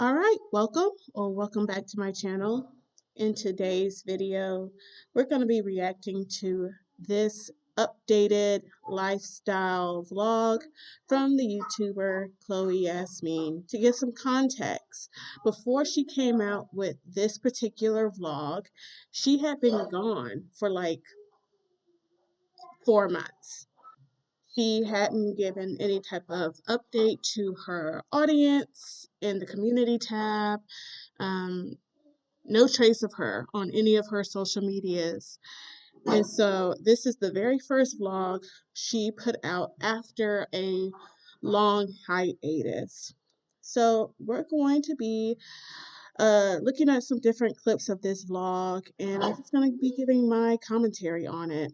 All right, welcome back to my channel. In today's video, we're going to be reacting to this updated lifestyle vlog from the YouTuber Chloe Yazmean. To give some context, before she came out with this particular vlog, she had been gone for like 4 months. She hadn't given any type of update to her audience in the community tab. Um, no trace of her on any of her social medias. And so this is the very first vlog she put out after a long hiatus. So we're going to be looking at some different clips of this vlog, and I'm just going to be giving my commentary on it.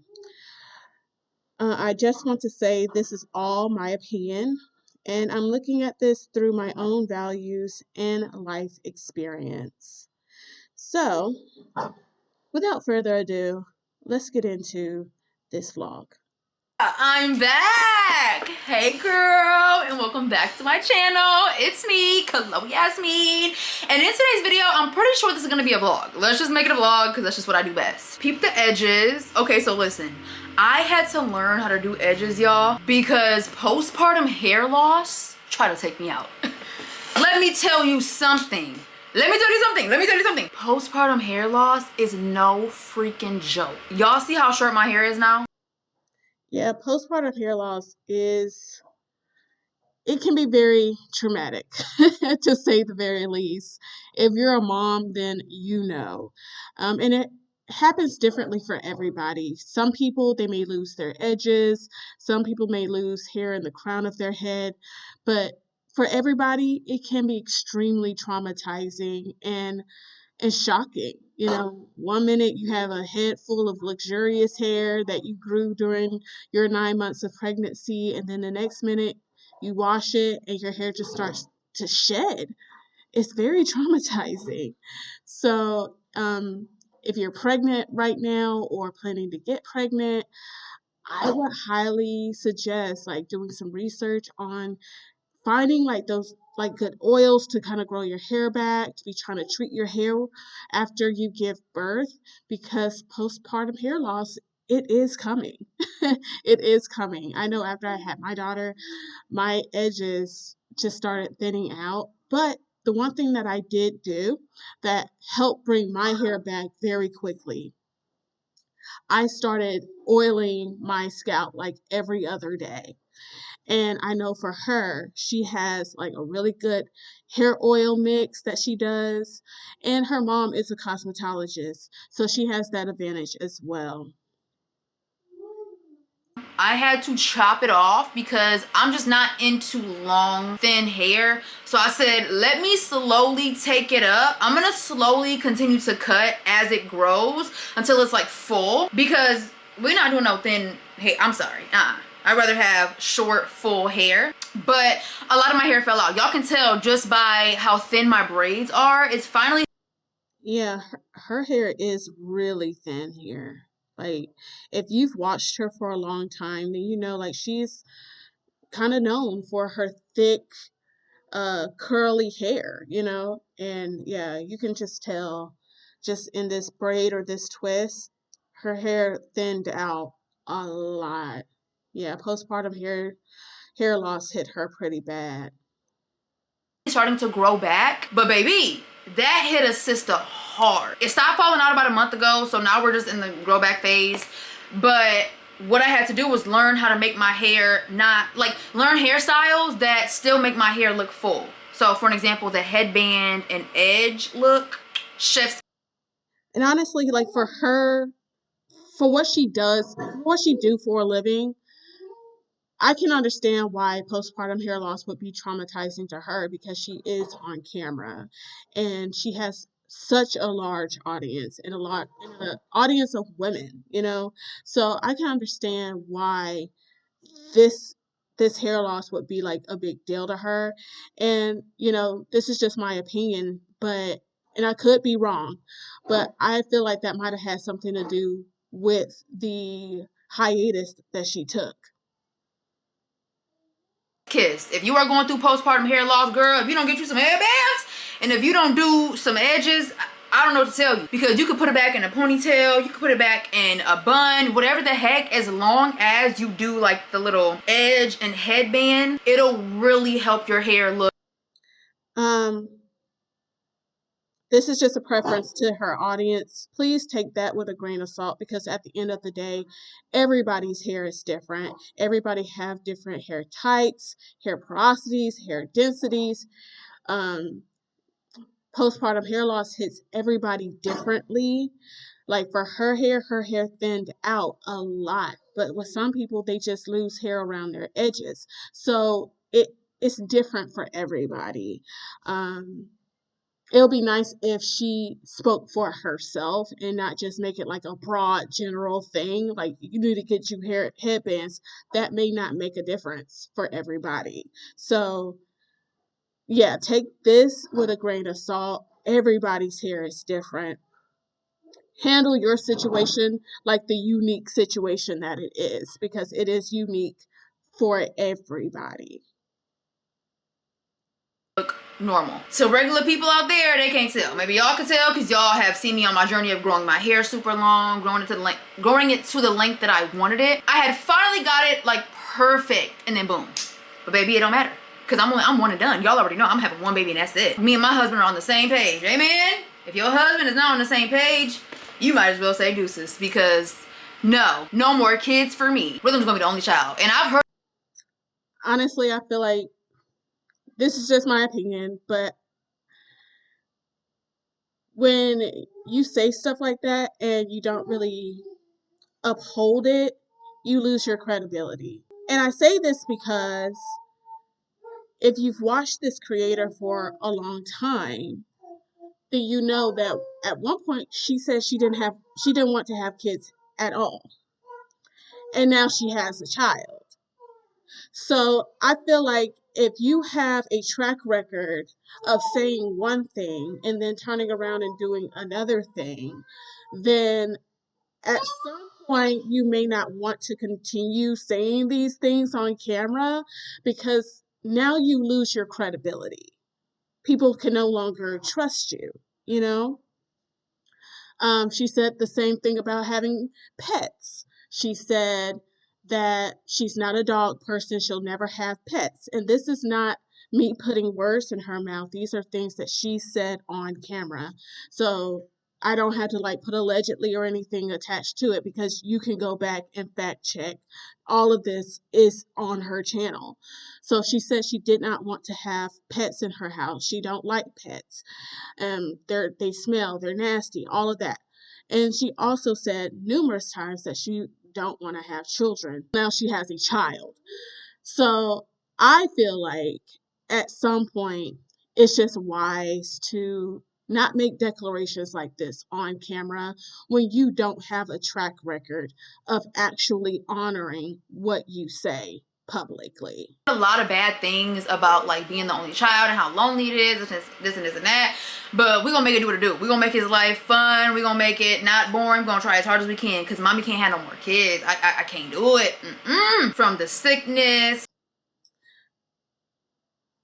I just want to say this is all my opinion, and I'm looking at this through my own values and life experience. So, without further ado, let's get into this vlog. I'm back! Hey girl, and welcome back to my channel. It's me, Chloe Yazmean. And in today's video, I'm pretty sure this is gonna be a vlog. Let's just make it a vlog because that's just what I do best. Peep the edges. Okay, so listen. I had to learn how to do edges, y'all, because postpartum hair loss tried to take me out. Let me tell you something. Postpartum hair loss is no freaking joke. Y'all see how short my hair is now? Yeah, postpartum hair loss it can be very traumatic, to say the very least. If you're a mom, then you know. And it happens differently for everybody. Some people, they may lose their edges. Some people may lose hair in the crown of their head. But for everybody, it can be extremely traumatizing and shocking. You know, one minute you have a head full of luxurious hair that you grew during your 9 months of pregnancy, and then the next minute you wash it and your hair just starts to shed. It's very traumatizing. So, if you're pregnant right now or planning to get pregnant, I would highly suggest like doing some research on finding like those like good oils to kind of grow your hair back, to be trying to treat your hair after you give birth, because postpartum hair loss, it is coming. It is coming. I know after I had my daughter, my edges just started thinning out, but the one thing that I did do that helped bring my hair back very quickly, I started oiling my scalp like every other day. And I know for her, she has like a really good hair oil mix that she does. And her mom is a cosmetologist, so she has that advantage as well. I had to chop it off because I'm just not into long, thin hair. So I said, let me slowly take it up. I'm gonna slowly continue to cut as it grows until it's like full, because we're not doing no thin hair. I'm sorry, I'd rather have short, full hair. But a lot of my hair fell out. Y'all can tell just by how thin my braids are. It's finally... Yeah, her hair is really thin here. Like, if you've watched her for a long time, then you know, like, she's kind of known for her thick, curly hair, you know? And yeah, you can just tell just in this braid or this twist, her hair thinned out a lot. Yeah, postpartum hair loss hit her pretty bad. starting to grow back, but baby, that hit a sister hard. It stopped falling out about a month ago, so now we're just in the grow back phase. But what I had to do was learn how to make my hair learn hairstyles that still make my hair look full. So for an example, the headband and edge look, chef's... And honestly, like for her, for what she does, what she do for a living, I can understand why postpartum hair loss would be traumatizing to her, because she is on camera and she has such a large audience and an audience of women, you know. So I can understand why this this hair loss would be like a big deal to her. And you know, this is just my opinion, but and I could be wrong, but I feel like that might have had something to do with the hiatus that she took. Kiss. If you are going through postpartum hair loss, girl, if you don't get you some hair bands And if you don't do some edges, I don't know what to tell you, because you could put it back in a ponytail, you could put it back in a bun, whatever the heck, as long as you do like the little edge and headband, it'll really help your hair look. This is just a preference to her audience. Please take that with a grain of salt, because at the end of the day, everybody's hair is different. Everybody have different hair types, hair porosities, hair densities. Postpartum hair loss hits everybody differently. Like for her hair thinned out a lot. But with some people, they just lose hair around their edges. So it's different for everybody. It'll be nice if she spoke for herself and not just make it like a broad general thing. Like, you need to get you hair headbands. That may not make a difference for everybody. So yeah, take this with a grain of salt. Everybody's hair is different. Handle your situation like the unique situation that it is, because it is unique for everybody. Look normal. So regular people out there, they can't tell. Maybe y'all can tell because y'all have seen me on my journey of growing my hair super long, growing it to the length that I wanted it. I had finally got it like perfect, and then boom. But baby, it don't matter, because I'm one and done. Y'all already know I'm having one baby and that's it. Me and my husband are on the same page. Amen. If your husband is not on the same page, you might as well say deuces, because no more kids for me. Rhythm's gonna be the only child. And I've heard, Honestly, I feel like this is just my opinion, but when you say stuff like that and you don't really uphold it, you lose your credibility. And I say this because if you've watched this creator for a long time, then you know that at one point she said she didn't want to have kids at all. And now she has a child. So I feel like if you have a track record of saying one thing and then turning around and doing another thing, then at some point you may not want to continue saying these things on camera, because now you lose your credibility. People can no longer trust you, you know? She said the same thing about having pets. She said that she's not a dog person. She'll never have pets. And this is not me putting words in her mouth. These are things that she said on camera. So I don't have to like put allegedly or anything attached to it, because you can go back and fact check. All of this is on her channel. So she said she did not want to have pets in her house. She don't like pets. They smell, they're nasty, all of that. And she also said numerous times that she don't want to have children. Now she has a child. So I feel like at some point it's just wise to not make declarations like this on camera when you don't have a track record of actually honoring what you say publicly. a lot of bad things about like being the only child and how lonely it is, this and this and that, but we're gonna make it do what it do. We're gonna make his life fun, we're gonna make it not boring, we're gonna try as hard as we can, because mommy can't have no more kids. I can't do it. From the sickness.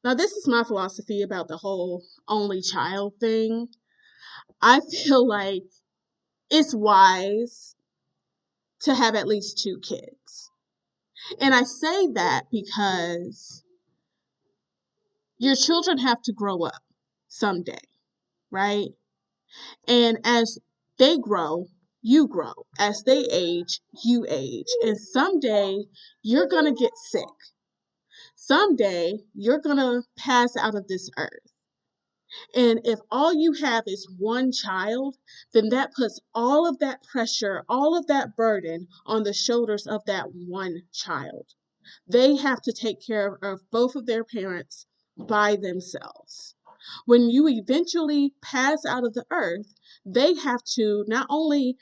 Now, this is my philosophy about the whole only child thing. I feel like it's wise to have at least 2 kids. And I say that because your children have to grow up someday, right? And as they grow, you grow. As they age, you age. And someday you're going to get sick. Someday you're going to pass out of this earth. And if all you have is one child, then that puts all of that pressure, all of that burden on the shoulders of that one child. They have to take care of both of their parents by themselves. When you eventually pass out of the earth, they have to not only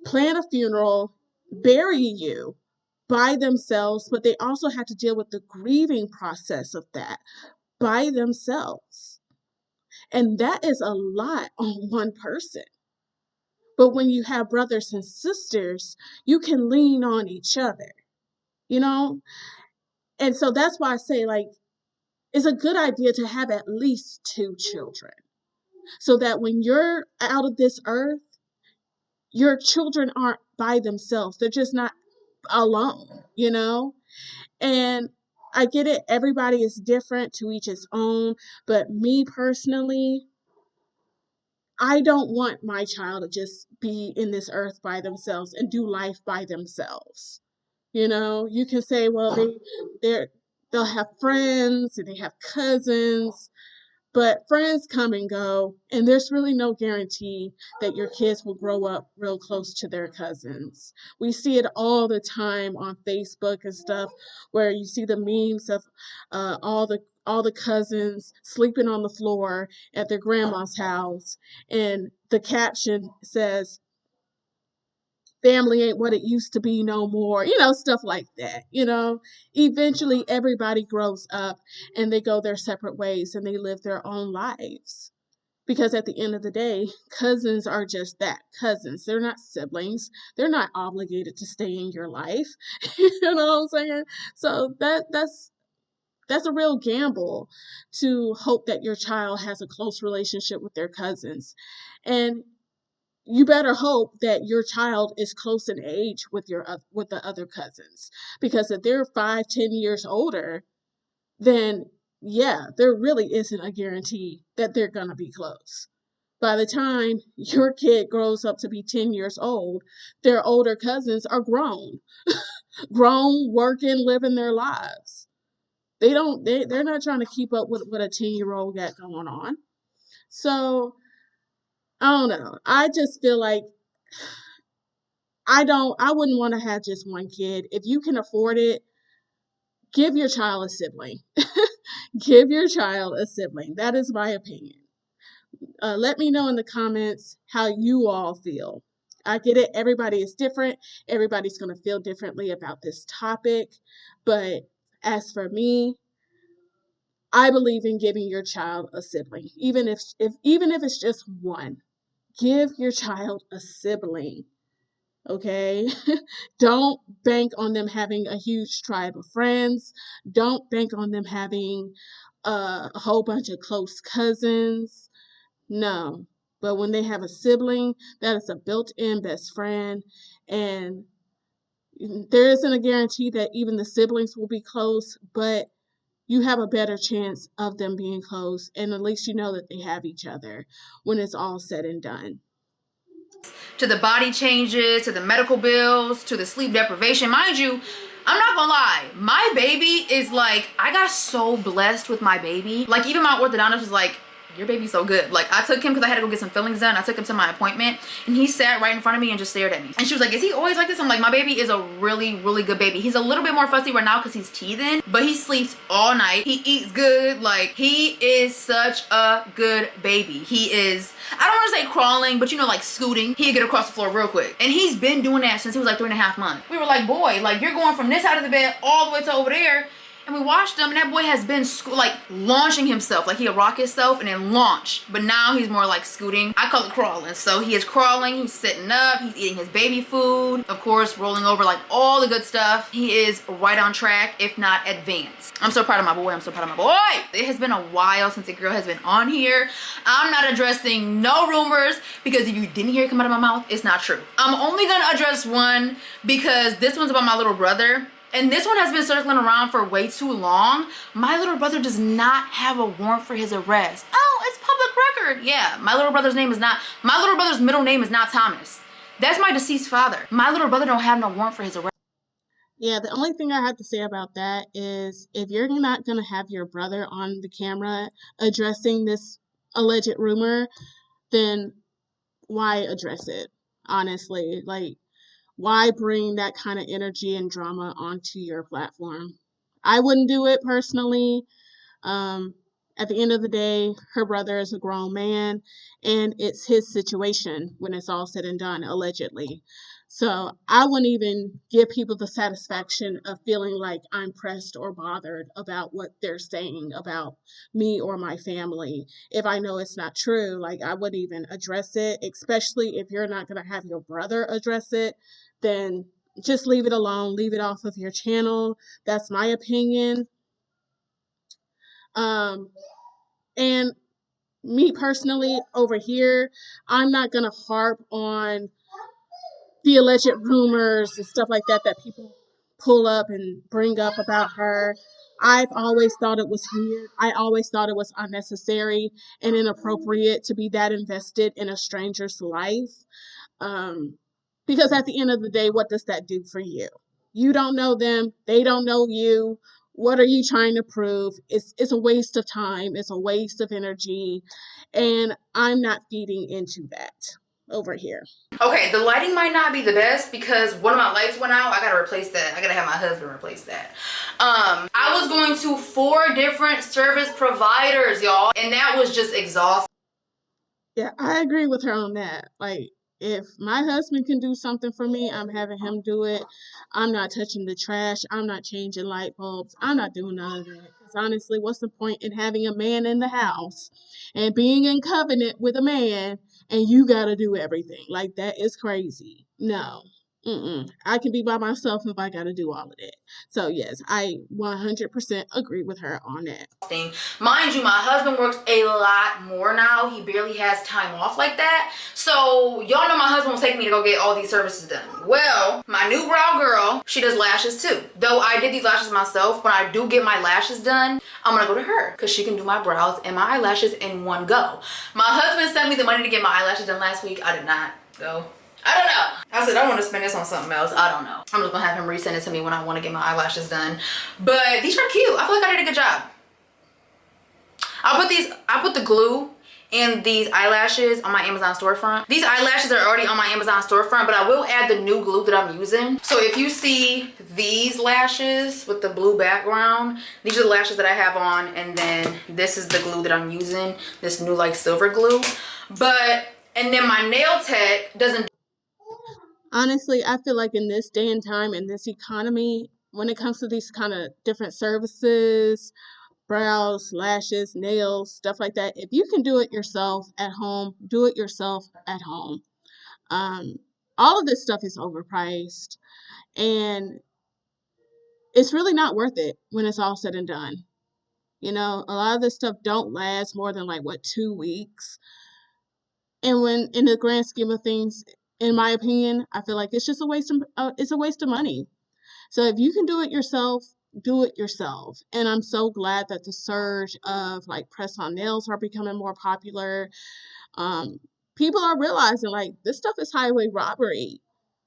plan a funeral, bury you by themselves, but they also have to deal with the grieving process of that by themselves. And that is a lot on one person. But when you have brothers and sisters, you can lean on each other, you know? And so that's why I say, like, it's a good idea to have at least 2 children. so that when you're out of this earth, your children aren't by themselves. They're just not alone, you know? And I get it, everybody is different, to each his own, but me personally, I don't want my child to just be in this earth by themselves and do life by themselves. You know, you can say, well, they're they'll have friends and they have cousins, but friends come and go, and there's really no guarantee that your kids will grow up real close to their cousins. We see it all the time on Facebook and stuff, where you see the memes of all the cousins sleeping on the floor at their grandma's house, and the caption says, family ain't what it used to be no more, stuff like that. Eventually everybody grows up and they go their separate ways and they live their own lives. Because at the end of the day, cousins are just that, cousins. They're not siblings. They're not obligated to stay in your life. You know what I'm saying? So that's a real gamble to hope that your child has a close relationship with their cousins. And you better hope that your child is close in age with with the other cousins, because if they're 5, 10 years older, then yeah, there really isn't a guarantee that they're gonna be close. By the time your kid grows up to be 10 years old, their older cousins are grown, working, living their lives. They're not trying to keep up with what a 10-year-old got going on. So I don't know. I just feel like I wouldn't want to have just one kid. If you can afford it, give your child a sibling. Give your child a sibling. That is my opinion. Let me know in the comments how you all feel. I get it. Everybody is different. Everybody's going to feel differently about this topic. But as for me, I believe in giving your child a sibling, even if it's just one. Give your child a sibling. Okay? Don't bank on them having a huge tribe of friends. Don't bank on them having a whole bunch of close cousins. No. But when they have a sibling, that is a built in best friend. And there isn't a guarantee that even the siblings will be close, but you have a better chance of them being close. And at least you know that they have each other when it's all said and done. To the body changes, to the medical bills, to the sleep deprivation. Mind you, I'm not gonna lie, my baby is like, I got so blessed with my baby. Like, even my orthodontist was like, your baby's so good. Like, I took him because I had to go get some fillings done. I took him to my appointment and he sat right in front of me and just stared at me. And she was like, is he always like this? I'm like, my baby is a really, really good baby. He's a little bit more fussy right now because he's teething, but he sleeps all night. He eats good. Like, he is such a good baby. He is, I don't want to say crawling, but like scooting. He'd get across the floor real quick. And he's been doing that since he was like 3.5 months. We were like, boy, like, you're going from this side of the bed all the way to over there. And we watched him, and that boy has been like launching himself. Like, he'll rock himself and then launch. But now he's more like scooting. I call it crawling. So he is crawling, he's sitting up, he's eating his baby food, of course, rolling over, like all the good stuff. He is right on track, if not advanced. I'm so proud of my boy. I'm so proud of my boy. It has been a while since a girl has been on here. I'm not addressing no rumors, because if you didn't hear it come out of my mouth, it's not true. I'm only gonna address one, because this one's about my little brother. And this one has been circling around for way too long. My little brother does not have a warrant for his arrest. Oh, it's public record. Yeah, my little brother's middle name is not Thomas. That's my deceased father. My little brother don't have no warrant for his arrest. Yeah, the only thing I have to say about that is, if you're not going to have your brother on the camera addressing this alleged rumor, then why address it? Honestly, like, why bring that kind of energy and drama onto your platform? I wouldn't do it personally. Um, at the end of the day, her brother is a grown man, and it's his situation when it's all said and done, allegedly. So I wouldn't even give people the satisfaction of feeling like I'm pressed or bothered about what they're saying about me or my family. If I know it's not true, like, I wouldn't even address it, especially if you're not going to have your brother address it, then just leave it alone, leave it off of your channel. That's my opinion. Um, and me personally over here, I'm not gonna harp on the alleged rumors and stuff like that that people pull up and bring up about her. I've always thought it was weird. I always thought it was unnecessary and inappropriate to be that invested in a stranger's life. Um, because at the end of the day, what does that do for you? You don't know them, they don't know you. What are you trying to prove? It's a waste of time, it's a waste of energy, and I'm not feeding into that over here. Okay, the lighting might not be the best because one of my lights went out. I gotta replace that. I gotta have my husband replace that. I was going to 4 different service providers, y'all, and that was just exhausting. Yeah, I agree with her on that. Like, if my husband can do something for me, I'm having him do it. I'm not touching the trash. I'm not changing light bulbs. I'm not doing none of that. Because honestly, what's the point in having a man in the house and being in covenant with a man and you got to do everything? Like, that is crazy. No. I can be by myself if I got to do all of that. So, yes, I 100% agree with her on that. Mind you, my husband works a lot more now. He barely has time off like that. So y'all know my husband will take me to go get all these services done. Well, my new brow girl, she does lashes too. Though I did these lashes myself, when I do get my lashes done, I'm gonna go to her because she can do my brows and my eyelashes in one go. My husband sent me the money to get my eyelashes done last week. I did not go. I don't know. I said I want to spend this on something else. I don't know. I'm just gonna have him resend it to me when I want to get my eyelashes done. But these are cute. I feel like I did a good job. I put the glue and these eyelashes on my Amazon storefront. These eyelashes are already on my Amazon storefront, but I will add the new glue that I'm using. So if you see these lashes with the blue background, these are the lashes that I have on, and then this is the glue that I'm using, this new like silver glue. And then my nail tech doesn't. Honestly, I feel like in this day and time, in this economy, when it comes to these kind of different services, brows, lashes, nails, stuff like that, if you can do it yourself at home, do it yourself at home. Um, all of this stuff is overpriced and it's really not worth it when it's all said and done. You know, a lot of this stuff don't last more than like what 2 weeks. And when in the grand scheme of things, in my opinion, I feel like it's just a waste of it's a waste of money. So if you can do it yourself, do it yourself. And I'm so glad that the surge of like press on nails are becoming more popular. Um, People are realizing like this stuff is highway robbery.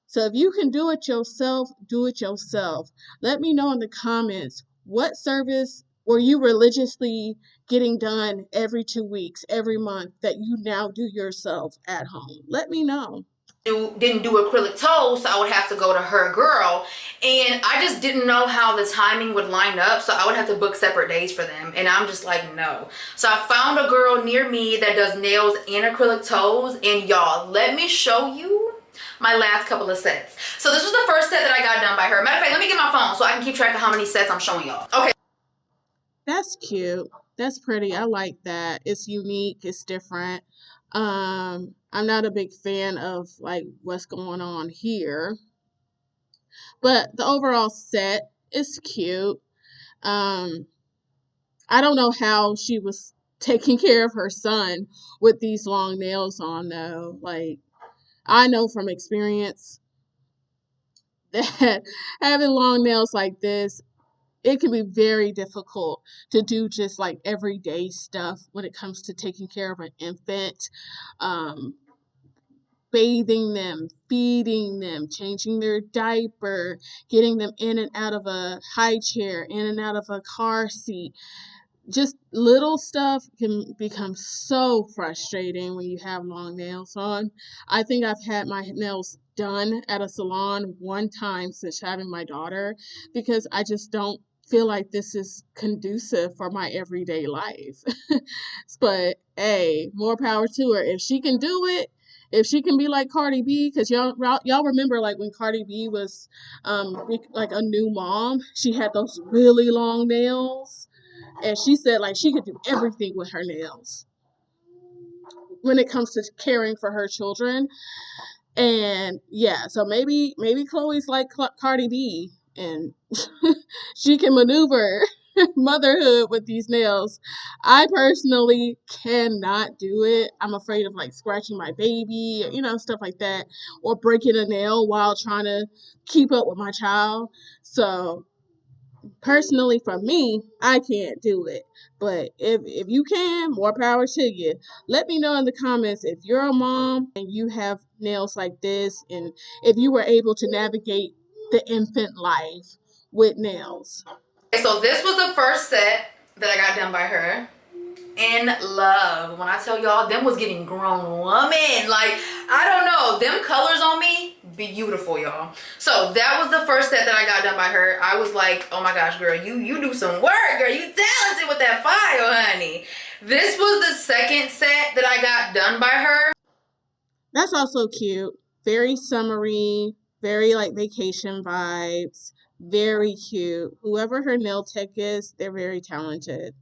So if you can do it yourself, do it yourself. Let me know in the comments what service were you religiously getting done every 2 weeks, every month that you now do yourself at home. Let me know. Didn't do acrylic toes, so I would have to go to her girl, and I just didn't know how the timing would line up, so I would have to book separate days for them, and I'm just like, no. So I found a girl near me that does nails and acrylic toes, and y'all, let me show you my last couple of sets. So this was the first set that I got done by her. Matter of fact, let me get my phone so I can keep track of how many sets I'm showing y'all. Okay. That's cute. That's pretty. I like that. It's unique. It's different. I'm not a big fan of like what's going on here, but the overall set is cute. Um, I don't know how she was taking care of her son with these long nails on though. Like I know from experience that having long nails like this, it can be very difficult to do just like everyday stuff when it comes to taking care of an infant, um, bathing them, feeding them, changing their diaper, getting them in and out of a high chair, in and out of a car seat. Just little stuff can become so frustrating when you have long nails on. I think I've had my nails done at a salon one time since having my daughter because I just don't feel like this is conducive for my everyday life. But hey, more power to her. If she can do it, if she can be like Cardi B, because y'all remember like when Cardi B was like a new mom, she had those really long nails and she said like she could do everything with her nails when it comes to caring for her children. And yeah, so maybe Chloe's like Cardi B and she can maneuver motherhood with these nails. I personally cannot do it. I'm afraid of like scratching my baby, stuff like that, or breaking a nail while trying to keep up with my child. So personally, for me, I can't do it. But if you can, more power to you. Let me know in the comments if you're a mom and you have nails like this, and if you were able to navigate the infant life with nails. Okay, so this was the first set that I got done by her. In love. When I tell y'all, them was getting grown woman. Like, I don't know. Them colors on me, beautiful, y'all. So that was the first set that I got done by her. I was like, oh my gosh, girl, you do some work, girl. You talented with that file, honey. This was the second set that I got done by her. That's also cute. Very summery, very like vacation vibes. Very cute. Whoever her nail tech is, they're very talented.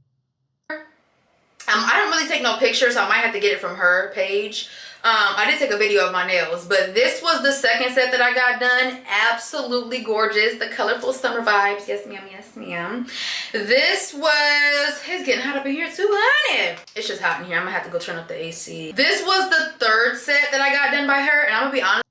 I don't really take no pictures, so I might have to get it from her page. I did take a video of my nails, but this was the second set that I got done. Absolutely gorgeous. The colorful summer vibes. Yes, ma'am. Yes, ma'am. This was... It's getting hot up in here too, honey. It's just hot in here. I'm going to have to go turn up the AC. This was the third set that I got done by her, and I'm going to be honest.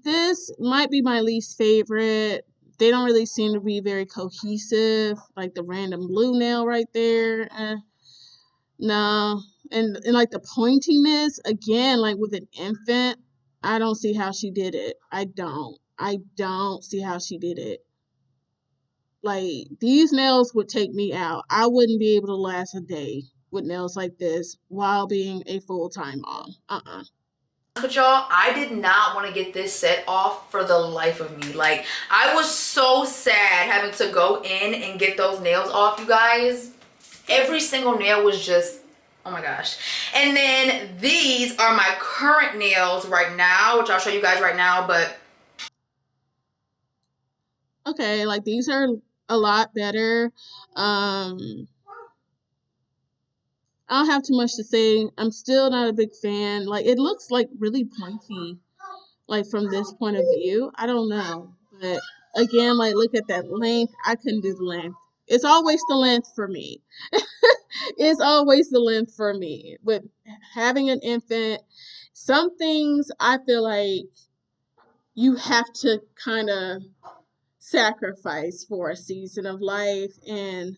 This might be my least favorite. They don't really seem to be very cohesive. Like the random blue nail right there. No. And like the pointiness, again, like with an infant, I don't see how she did it. I don't see how she did it. Like, these nails would take me out. I wouldn't be able to last a day with nails like this while being a full-time mom. With y'all, I did not want to get this set off for the life of me. Like, I was so sad having to go in and get those nails off, you guys. Every single nail was just, oh my gosh. And then these are my current nails right now, which I'll show you guys right now, but okay, like these are a lot better. I don't have too much to say. I'm still not a big fan. Like, it looks like really pointy, like from this point of view. I don't know. But again, like, look at that length. I couldn't do the length. It's always the length for me. It's always the length for me. With having an infant, some things I feel like you have to kind of sacrifice for a season of life, and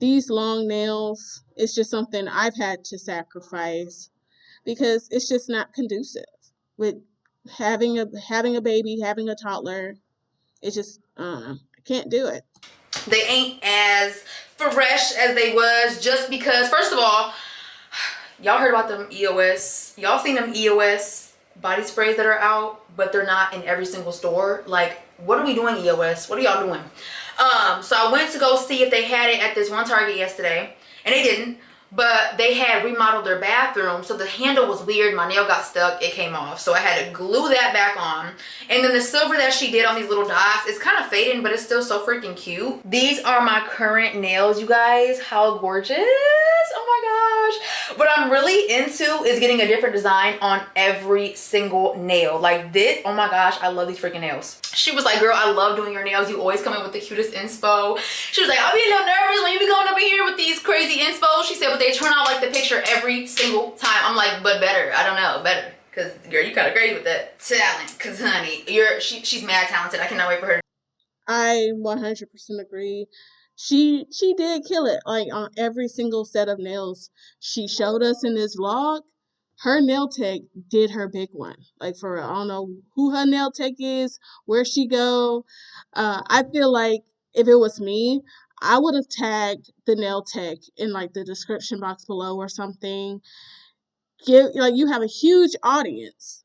these long nails, it's just something I've had to sacrifice because it's just not conducive with having a baby, having a toddler. It's just I can't do it. they ain't as fresh as they was, just because, first of all, y'all heard about them EOS. Y'all seen them EOS body sprays that are out, but they're not in every single store. Like, what are we doing, EOS? What are y'all doing? So I went to go see if they had it at this one Target yesterday, and they didn't. But they had remodeled their bathroom, so the handle was weird. My nail got stuck. It came off, so I had to glue that back on. And then the silver that she did on these little dots, it's kind of fading, but it's still so freaking cute. These are my current nails, you guys. How gorgeous. Oh my gosh. What I'm really into is getting a different design on every single nail. Like this, oh my gosh, I love these freaking nails. She was like, girl, I love doing your nails. You always come in with the cutest inspo. She was like, I'll be a little nervous when you be going over here with these crazy inspos. She said, but they turn out like the picture every single time. I'm like, but better. I don't know, better. Cause girl, you kind of crazy with that talent. Cause honey, she's mad talented. I cannot wait for her. I 100% agree. She did kill it. Like on every single set of nails she showed us in this vlog, her nail tech did her big one. Like for real. I don't know who her nail tech is, where she go. I feel like if it was me, I would have tagged the nail tech in like the description box below or something. You have a huge audience.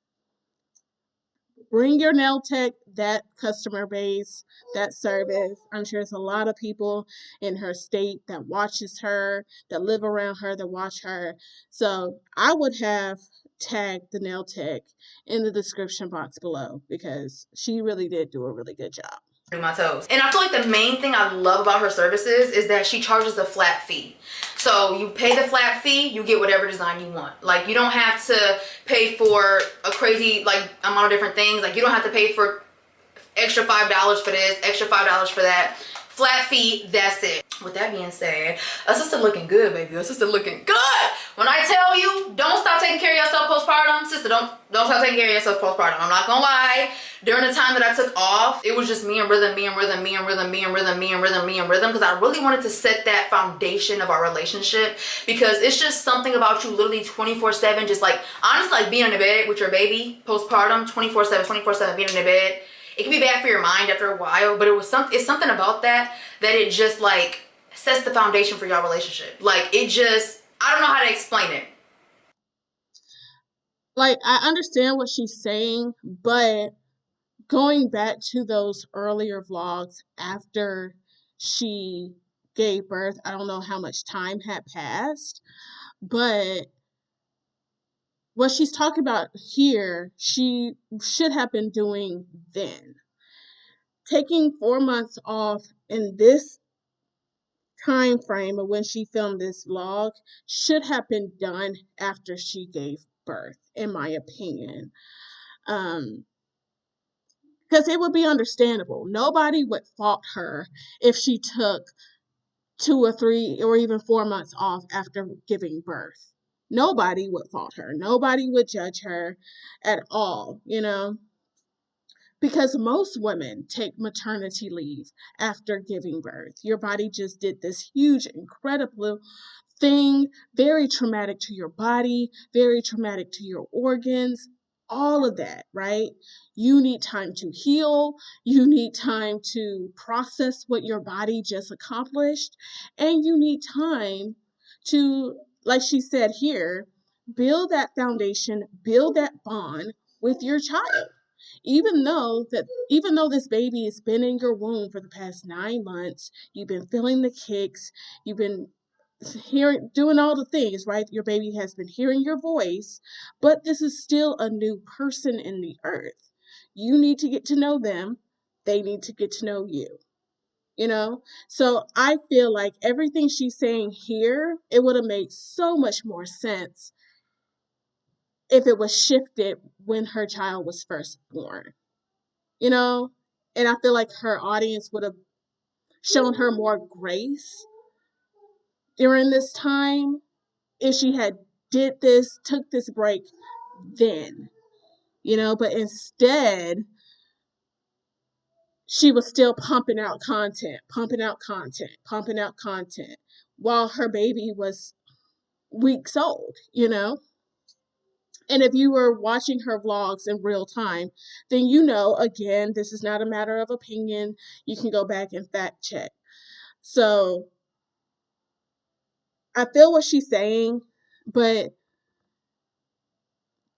Bring your nail tech, that customer base, that service. I'm sure there's a lot of people in her state that watches her, that live around her, that watch her. So I would have tagged the nail tech in the description box below because she really did do a really good job. My toes. And I feel like the main thing I love about her services is that she charges a flat fee. So you pay the flat fee, you get whatever design you want. Like, you don't have to pay for a crazy like amount of different things. Like, you don't have to pay for extra $5 for this, extra $5 for that. flat feet, that's it. With that being said, a sister looking good, baby. A sister looking good. When I tell you, don't stop taking care of yourself postpartum, sister, don't stop taking care of yourself postpartum. I'm not gonna lie. During the time that I took off, it was just me and rhythm, me and rhythm, me and rhythm, me and rhythm, me and rhythm, me and rhythm, because I really wanted to set that foundation of our relationship, because it's just something about you literally 24/7, just like, honestly, like being in the bed with your baby postpartum, 24/7, 24/7, being in the bed. It can be bad for your mind after a while, but it's something about that it just like sets the foundation for your relationship. Like, it just, I don't know how to explain it. Like, I understand what she's saying, but going back to those earlier vlogs after she gave birth, I don't know how much time had passed, but what she's talking about here, she should have been doing then. Taking 4 months off in this time frame of when she filmed this vlog should have been done after she gave birth, in my opinion. Because it would be understandable. Nobody would fault her if she took 2 or 3 or even 4 months off after giving birth. Nobody would fault her. Nobody would judge her at all, because most women take maternity leave after giving birth. Your body just did this huge, incredible thing, very traumatic to your body, very traumatic to your organs, all of that, right? You need time to heal, you need time to process what your body just accomplished, and you need time to, like she said here, build that foundation, build that bond with your child. Even though this baby has been in your womb for the past 9 months, you've been feeling the kicks, you've been hearing, doing all the things, right? Your baby has been hearing your voice, but this is still a new person in the earth. You need to get to know them, they need to get to know you, so I feel like everything she's saying here, it would have made so much more sense if it was shifted when her child was first born, you know and I feel like her audience would have shown her more grace during this time if she had took this break then, but instead she was still pumping out content, pumping out content, pumping out content while her baby was weeks old. And if you were watching her vlogs in real time, then again, this is not a matter of opinion. You can go back and fact check. So I feel what she's saying, but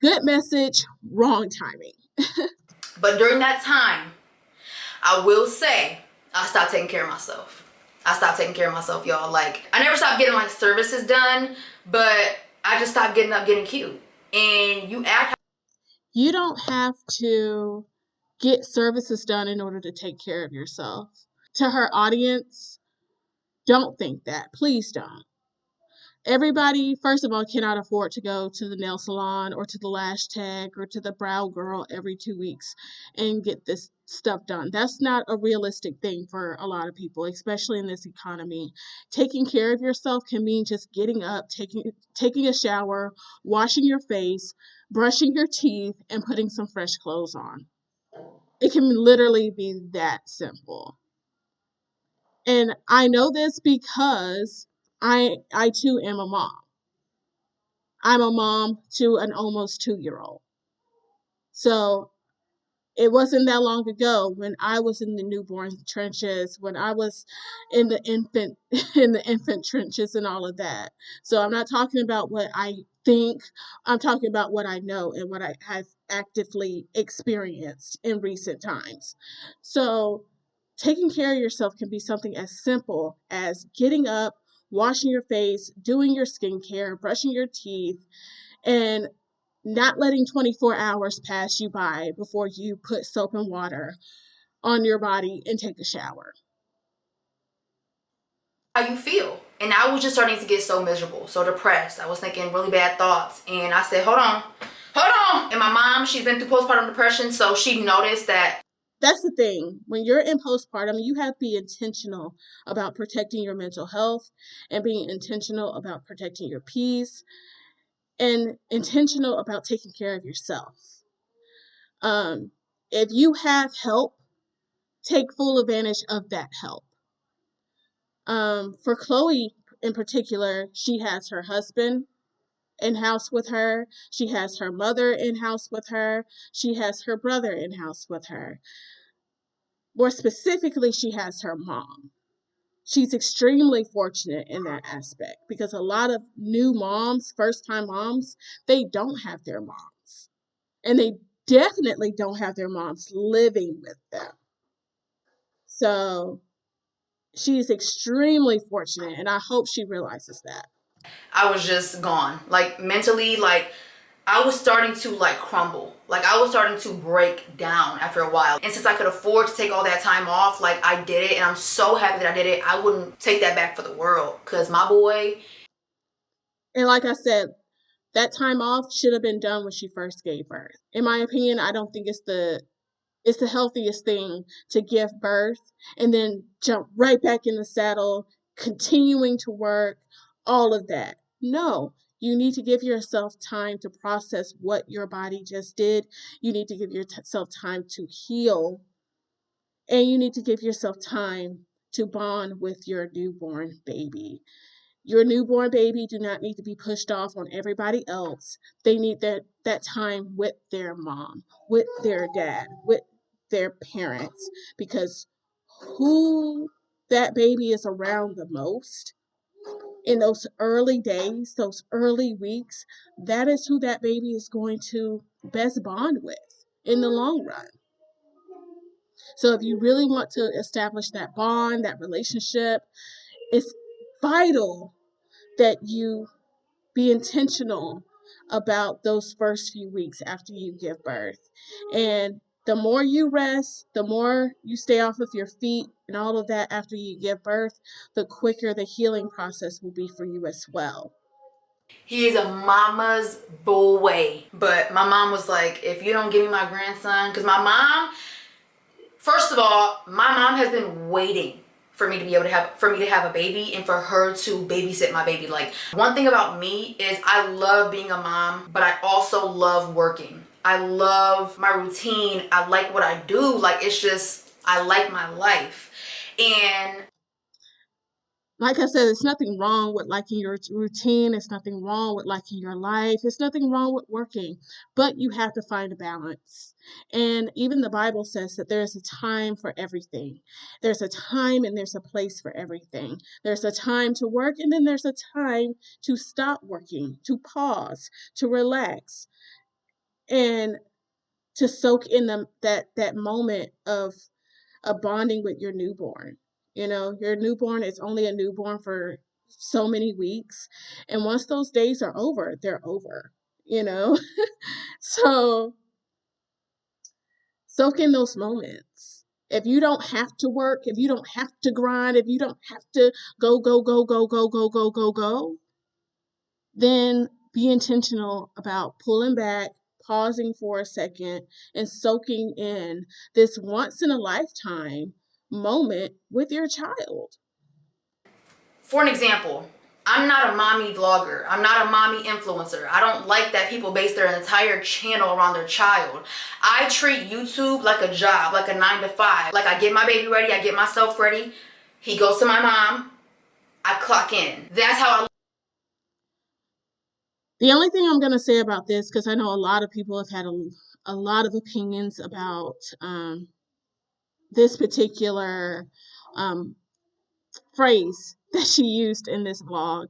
good message, wrong timing. But during that time, I will say, I stopped taking care of myself. I stopped taking care of myself, y'all. Like, I never stopped getting my services done, but I just stopped getting up getting cute. And You don't have to get services done in order to take care of yourself. To her audience, don't think that. Please don't. Everybody, first of all, cannot afford to go to the nail salon or to the lash tag or to the brow girl every 2 weeks and get this stuff done. That's not a realistic thing for a lot of people, especially in this economy. Taking care of yourself can mean just getting up, taking a shower, washing your face, brushing your teeth, and putting some fresh clothes on. It can literally be that simple. And I know this because I too am a mom. I'm a mom to an almost 2-year-old. So it wasn't that long ago when I was in the newborn trenches, when I was in the infant in the infant trenches and all of that. So I'm not talking about what I think, I'm talking about what I know and what I have actively experienced in recent times. So taking care of yourself can be something as simple as getting up, washing your face, doing your skincare, brushing your teeth, and not letting 24 hours pass you by before you put soap and water on your body and take a shower. how you feel. And I was just starting to get so miserable, so depressed. I was thinking really bad thoughts. And I said, hold on. And my mom, she's been through postpartum depression, so she noticed that That's the thing. When you're in postpartum, you have to be intentional about protecting your mental health and being intentional about protecting your peace and intentional about taking care of yourself. Um, if you have help, take full advantage of that help. For Chloe in particular, she has her husband in house with her, she has her mother in house with her, she has her brother in house with her. More specifically, she has her mom. She's extremely fortunate in that aspect because a lot of new moms, first time moms, they don't have their moms. And they definitely don't have their moms living with them. So she's extremely fortunate, and I hope she realizes that. I was just gone. Like mentally, like I was starting to like crumble. Like I was starting to break down after a while. And since I could afford to take all that time off, like I did it and I'm so happy that I did it. I wouldn't take that back for the world. Cause my boy, And like I said, that time off should have been done when she first gave birth. In my opinion, I don't think it's the healthiest thing to give birth and then jump right back in the saddle, continuing to work, all of that. No, you need to give yourself time to process what your body just did. You need to give yourself time to heal, and you need to give yourself time to bond with your newborn baby. Your newborn baby do not need to be pushed off on everybody else. They need that time with their mom, with their dad, with their parents, because who that baby is around the most in those early days, those early weeks, that is who that baby is going to best bond with in the long run. So if you really want to establish that bond, that relationship, it's vital that you be intentional about those first few weeks after you give birth. And the more you rest, the more you stay off of your feet and all of that after you give birth, the quicker the healing process will be for you as well. he is a mama's boy. But my mom was like, if you don't give me my grandson, because my mom, first of all, my mom has been waiting for me to be able to have a baby and for her to babysit my baby. Like one thing about me is I love being a mom, but I also love working. I love my routine. I like what I do. Like it's just I like my life. And Like I said, it's nothing wrong with liking your routine. It's nothing wrong with liking your life. It's nothing wrong with working, but you have to find a balance. And even the Bible says that there's a time for everything. There's a time and there's a place for everything. There's a time to work, and then there's a time to stop working, to pause, to relax, and to soak in that moment of bonding with your newborn. You know, your newborn is only a newborn for so many weeks. And once those days are over, they're over, you know? So soak in those moments. If you don't have to work, if you don't have to grind, if you don't have to go, go, go, go, go, go, go, go, go, then be intentional about pulling back, pausing for a second, and soaking in this once in a lifetime moment with your child. for an example, I'm not a mommy vlogger. I'm not a mommy influencer. I don't like that people base their entire channel around their child. I treat YouTube like a job, like a 9 to 5. Like I get my baby ready, I get myself ready. He goes to my mom, I clock in. That's how I. The only thing I'm going to say about this, because I know a lot of people have had a lot of opinions about this particular um, phrase that she used in this vlog.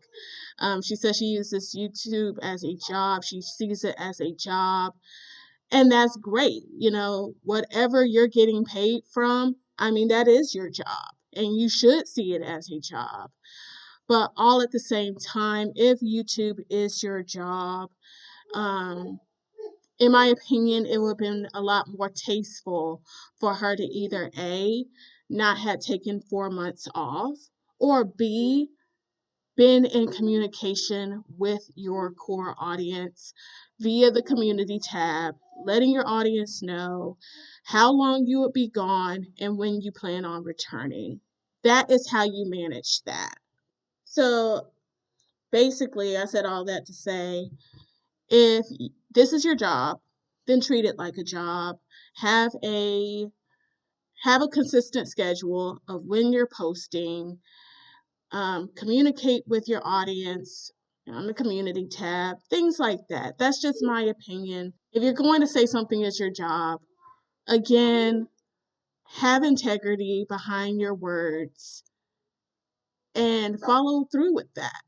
She says she uses YouTube as a job. She sees it as a job. And that's great. You know, whatever you're getting paid from, I mean, that is your job. And you should see it as a job. But all at the same time, if YouTube is your job, um, in my opinion, it would have been a lot more tasteful for her to either A, not have taken 4 months off, or B, been in communication with your core audience via the community tab, letting your audience know how long you would be gone and when you plan on returning. That is how you manage that. So basically, I said all that to say, if this is your job, then treat it like a job. Have a have a consistent schedule of when you're posting. Communicate with your audience on the community tab, things like that. That's just my opinion. If you're going to say something is your job, again, have integrity behind your words and follow through with that.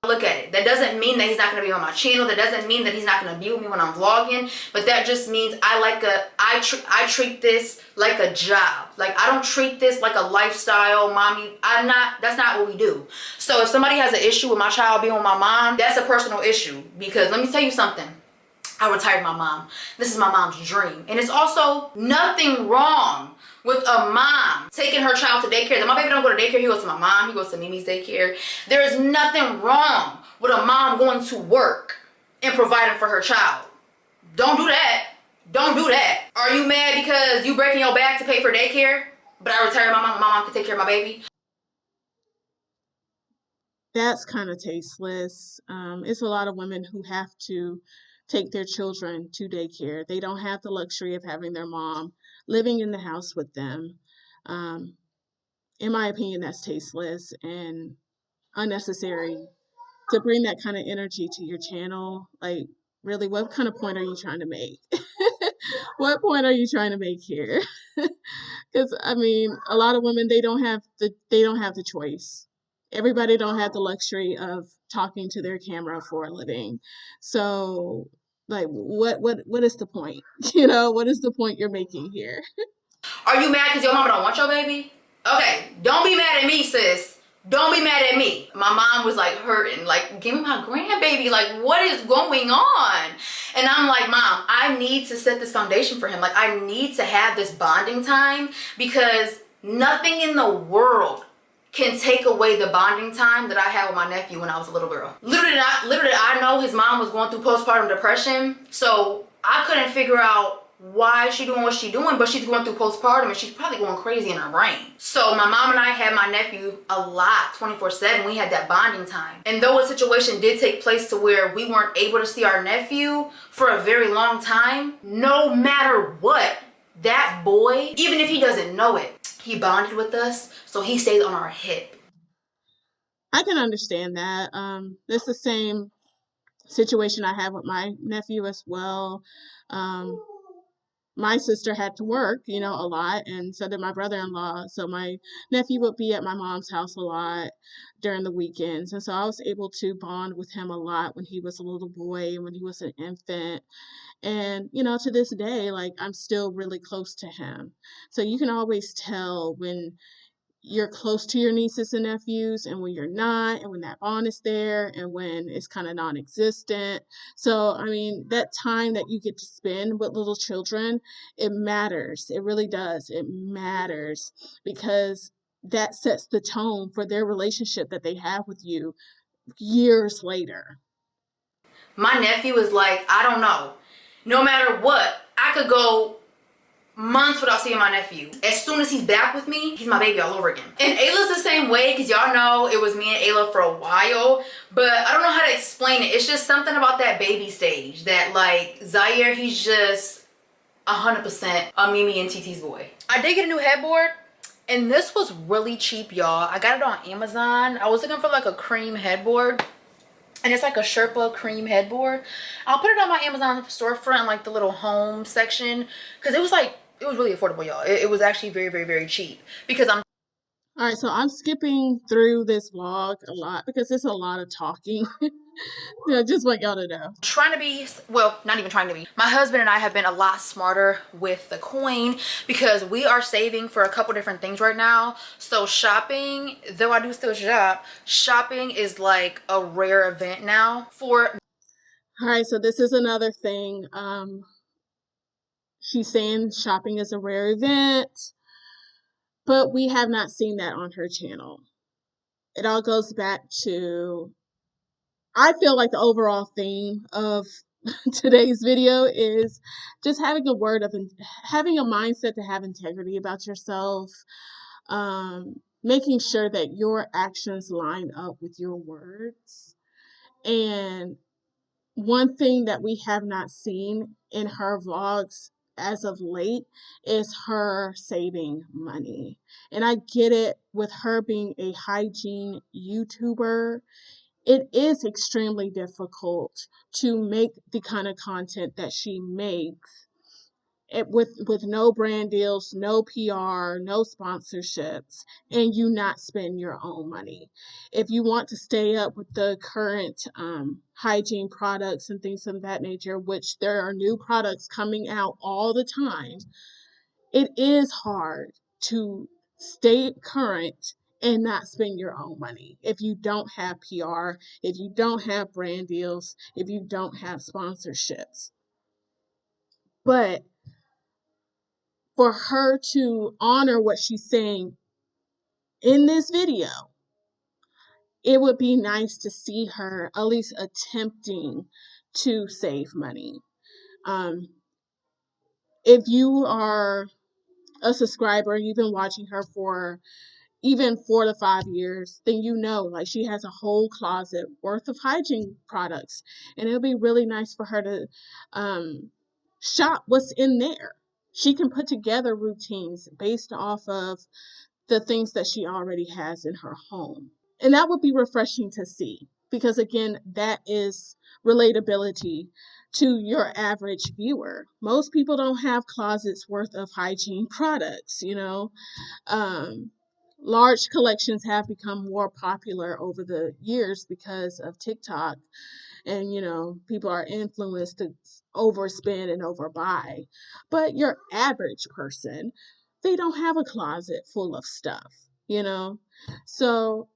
Look at it. That doesn't mean that he's not going to be on my channel. That doesn't mean that he's not going to be with me when I'm vlogging. But that just means I treat this like a job. Like, I don't treat this like a lifestyle, mommy. That's not what we do. So if somebody has an issue with my child being with my mom, that's a personal issue. Because let me tell you something. I retired my mom. This is my mom's dream. And it's also nothing wrong with a mom taking her child to daycare. My baby don't go to daycare. He goes to my mom. He goes to Mimi's daycare. There is nothing wrong with a mom going to work and providing for her child. Don't do that. Don't do that. Are you mad because you breaking your back to pay for daycare? But I retired my mom can take care of my baby? That's kind of tasteless. It's a lot of women who have to take their children to daycare. They don't have the luxury of having their mom living in the house with them. Um, in my opinion, that's tasteless and unnecessary to bring that kind of energy to your channel. Like, really, what kind of point are you trying to make? What point are you trying to make here? Because I mean, a lot of women they don't have the choice. Everybody don't have the luxury of talking to their camera for a living. So, like, what is the point? What is the point you're making here? Are you mad because your mama don't want your baby? Okay, don't be mad at me, sis. Don't be mad at me. My mom was like hurting, like, give me my grandbaby. Like, what is going on? And I'm like, Mom, I need to set this foundation for him. Like, I need to have this bonding time because nothing in the world can take away the bonding time that I had with my nephew when I was a little girl. Literally, I know his mom was going through postpartum depression, so I couldn't figure out why she doing what she doing, but she's going through postpartum and she's probably going crazy in her brain. So my mom and I had my nephew a lot, 24/7. We had that bonding time. And though a situation did take place to where we weren't able to see our nephew for a very long time, no matter what, that boy, even if he doesn't know it, he bonded with us, so he stays on our hip. I can understand that. It's the same situation I have with my nephew as well. Um, my sister had to work, a lot, and so did my brother-in-law. So my nephew would be at my mom's house a lot during the weekends. And so I was able to bond with him a lot when he was a little boy, when he was an infant. And, to this day, like, I'm still really close to him. So you can always tell when you're close to your nieces and nephews and when you're not, and when that bond is there and when it's kind of non-existent. So I mean, that time that you get to spend with little children, it matters. It really does. It matters because that sets the tone for their relationship that they have with you years later. My nephew is like, I don't know, no matter what, I could go months without seeing my nephew. As soon as he's back with me, he's my baby all over again. And Ayla's the same way, because y'all know it was me and Ayla for a while, but I don't know how to explain it. It's just something about that baby stage that, like, Zaire, he's just 100% a Mimi and TT's boy. I did get a new headboard, and this was really cheap, y'all. I got it on Amazon. I was looking for like a cream headboard, and it's like a Sherpa cream headboard. I'll put it on my Amazon storefront, like the little home section, because it was really affordable, y'all. It was actually very, very, very cheap, because I'm All right, so I'm skipping through this vlog a lot because it's a lot of talking. Just want y'all to know. trying to be, well, not even trying to be. My husband and I have been a lot smarter with the coin because we are saving for a couple different things right now. So shopping, though I do still shop, shopping is like a rare event now for. All right, so this is another thing. She's saying shopping is a rare event, but we have not seen that on her channel. It all goes back to, I feel like, the overall theme of today's video is just having a mindset to have integrity about yourself, making sure that your actions line up with your words. And one thing that we have not seen in her vlogs as of late is her saving money. And I get it, with her being a hygiene YouTuber, it is extremely difficult to make the kind of content that she makes, with no brand deals, no PR, no sponsorships, and you not spend your own money. If you want to stay up with the current hygiene products and things of that nature, which there are new products coming out all the time, it is hard to stay current and not spend your own money if you don't have PR, if you don't have brand deals, if you don't have sponsorships. But for her to honor what she's saying in this video, it would be nice to see her at least attempting to save money. Um, if you are a subscriber, you've been watching her for even 4 to 5 years, then you know, like, she has a whole closet worth of hygiene products, and it'll be really nice for her to shop what's in there. She can put together routines based off of the things that she already has in her home. And that would be refreshing to see, because again, that is relatability to your average viewer. Most people don't have closets worth of hygiene products, you know. Um, Large collections have become more popular over the years because of TikTok, and people are influenced to overspend and overbuy. But your average person, they don't have a closet full of stuff. So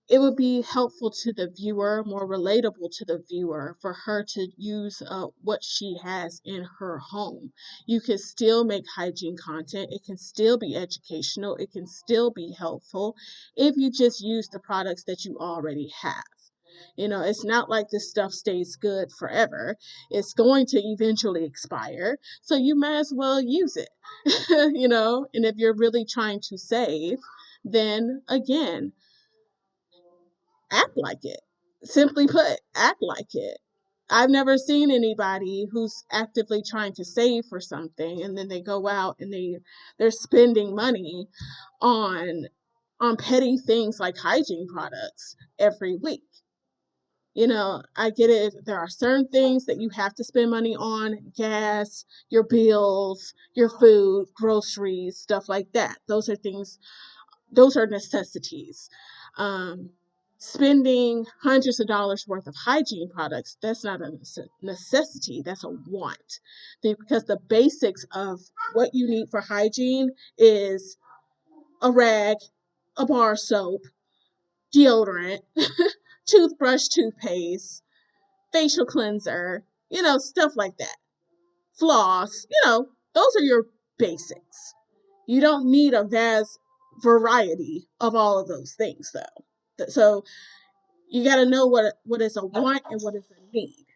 it would be helpful to the viewer, more relatable to the viewer, for her to use what she has in her home. You can still make hygiene content. It can still be educational. It can still be helpful if you just use the products that you already have. It's not like this stuff stays good forever. It's going to eventually expire. So you might as well use it. And if you're really trying to save, then again, act like it. Simply put, act like it. I've never seen anybody who's actively trying to save for something and then they go out and they're spending money on petty things like hygiene products every week. I get it. There are certain things that you have to spend money on: gas, your bills, your food, groceries, stuff like that. Those are necessities. Um, Spending hundreds of dollars worth of hygiene products, that's not a necessity, that's a want. Because the basics of what you need for hygiene is a rag, a bar soap, deodorant, toothbrush, toothpaste, facial cleanser, stuff like that. Floss, those are your basics. You don't need a vast variety of all of those things, though. So you got to know what is a want and what is a need.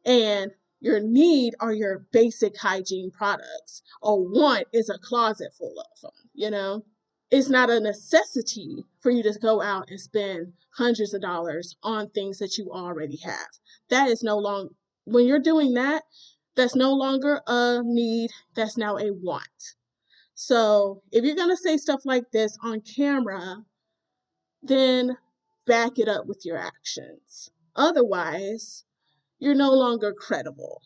And your need are your basic hygiene products. A want is a closet full of them. It's not a necessity for you to go out and spend hundreds of dollars on things that you already have. That is no longer, when you're doing that, that's no longer a need, that's now a want. So if you're going to say stuff like this on camera, then back it up with your actions. Otherwise, you're no longer credible.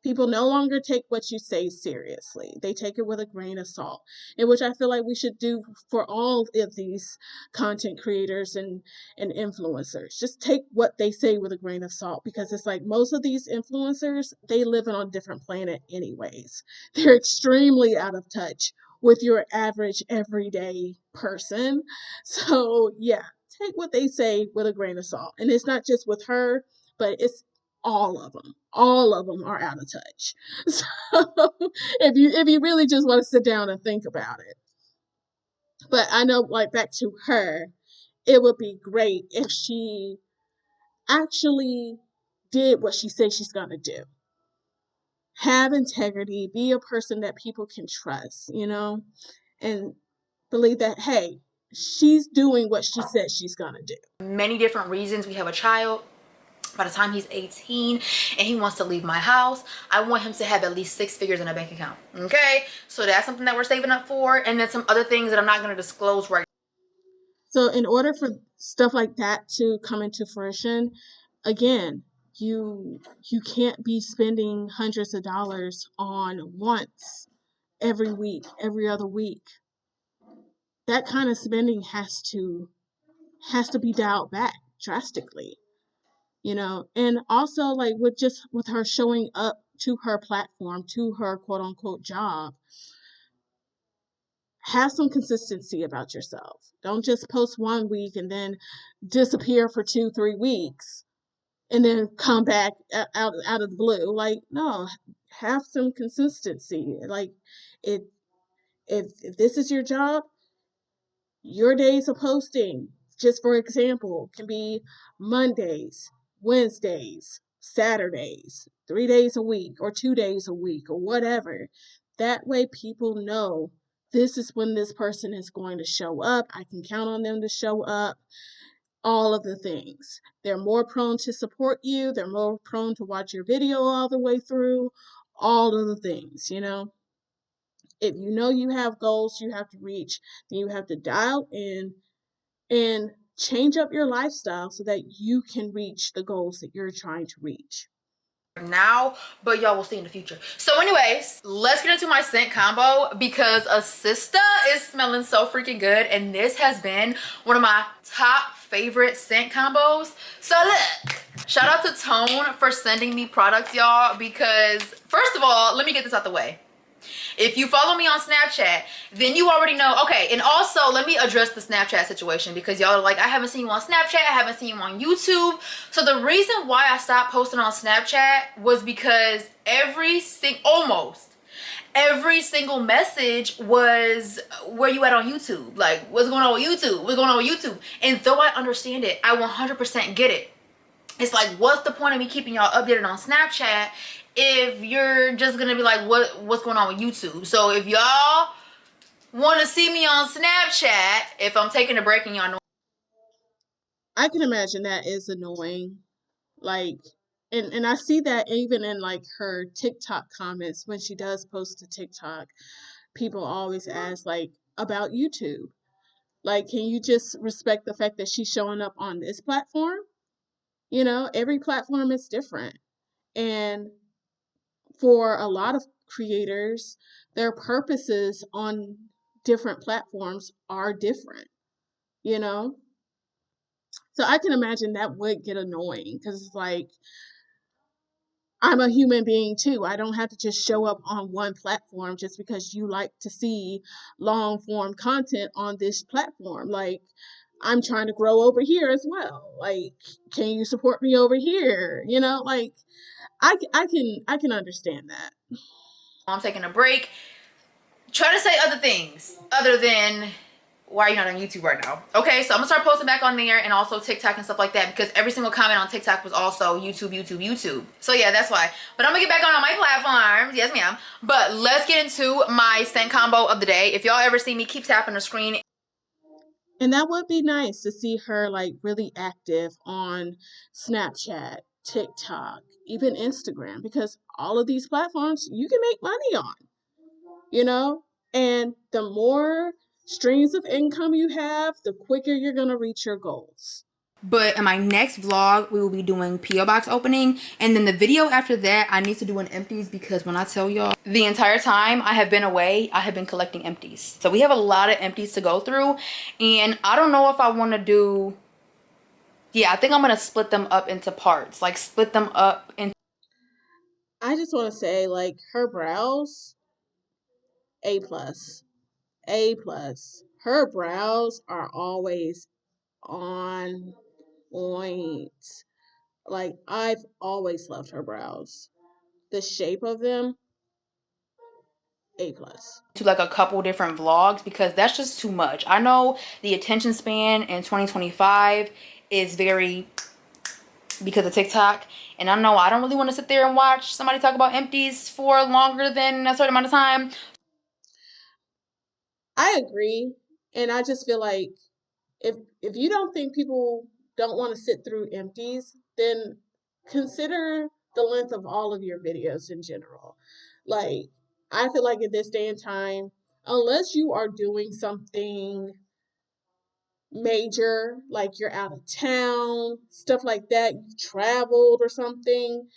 People no longer take what you say seriously. They take it with a grain of salt, in which I feel like we should do for all of these content creators and influencers. Just take what they say with a grain of salt, because it's like most of these influencers, they live on a different planet anyways. They're extremely out of touch with your average everyday person. So yeah, take what they say with a grain of salt. And it's not just with her, but it's all of them. All of them are out of touch. So if you really just want to sit down and think about it. But I know, like, back to her, it would be great if she actually did what she says she's going to do. Have integrity, be a person that people can trust, and believe that, hey, she's doing what she says she's going to do. Many different reasons. We have a child. By the time he's 18 and he wants to leave my house, I want him to have at least 6 figures in a bank account. Okay, so that's something that we're saving up for, and then some other things that I'm not going to disclose right. So in order for stuff like that to come into fruition, again, you can't be spending hundreds of dollars on once every week, every other week. That kind of spending has to be dialed back drastically, and also, like, with her showing up to her platform, to her quote unquote job, have some consistency about yourself. Don't just post one week and then disappear for 2-3 weeks and then come back out of the blue. Like, no, have some consistency. Like, if if this is your job, your days of posting, just for example, can be Mondays, Wednesdays, Saturdays, 3 days a week or 2 days a week or whatever. That way people know this is when this person is going to show up. I can count on them to show up. All of the things. They're more prone to support you. They're more prone to watch your video all the way through. All of the things. If you know you have goals you have to reach, then you have to dial in and change up your lifestyle so that you can reach the goals that you're trying to reach now, but y'all will see in the future. So anyways, let's get into my scent combo because a sister is smelling so freaking good, and this has been one of my top favorite scent combos. So look, shout out to Tone for sending me products, y'all, because first of all, let me get this out the way. If you follow me on Snapchat, then you already know. Okay, and also let me address the Snapchat situation because y'all are like, I haven't seen you on Snapchat, I haven't seen you on YouTube. So the reason why I stopped posting on Snapchat was because almost every single message was, where you at on YouTube? Like, what's going on with YouTube? What's going on with YouTube? And though I understand it, I 100% get it. It's like, what's the point of me keeping y'all updated on Snapchat if you're just gonna be like, what's going on with YouTube? So if y'all want to see me on Snapchat, if I'm taking a break and y'all know, I can imagine that is annoying. Like, and I see that even in like her TikTok comments when she does post to TikTok, people always ask like about YouTube. Like, can you just respect the fact that she's showing up on this platform? Every platform is different. And for a lot of creators, their purposes on different platforms are different, you know? So I can imagine that would get annoying because it's like, I'm a human being too. I don't have to just show up on one platform just because you like to see long form content on this platform. Like, I'm trying to grow over here as well. Like, can you support me over here? Like, I can understand that. I'm taking a break. Try to say other things other than, why are you not on YouTube right now? Okay, so I'm gonna start posting back on there and also TikTok and stuff like that because every single comment on TikTok was also YouTube, YouTube, YouTube. So yeah, that's why. But I'm gonna get back on all my platforms. Yes, ma'am. But let's get into my scent combo of the day. If y'all ever see me, keep tapping the screen. And that would be nice to see her like really active on Snapchat, TikTok, even Instagram, because all of these platforms you can make money on, you know? And the more streams of income you have, the quicker you're going to reach your goals. But in my next vlog, we will be doing P.O. box opening. And then the video after that, I need to do an empties because when I tell y'all, the entire time I have been away, I have been collecting empties. So we have a lot of empties to go through. And I don't know if I want to do... Yeah, I think I'm going to split them up into parts. Like split them up into... I just want to say, like, her brows, A plus. A plus. Her brows are always on point. Like, I've always loved her brows. The shape of them, A plus. to like a couple different vlogs because that's just too much. I know the attention span in 2025 is very because of TikTok. And I know I don't really want to sit there and watch somebody talk about empties for longer than a certain amount of time. I agree. And I just feel like if you don't think people don't want to sit through empties, then consider the length of all of your videos in general. Like, I feel like at this day and time, unless you are doing something major, like you're out of town, stuff like that, you've traveled or something,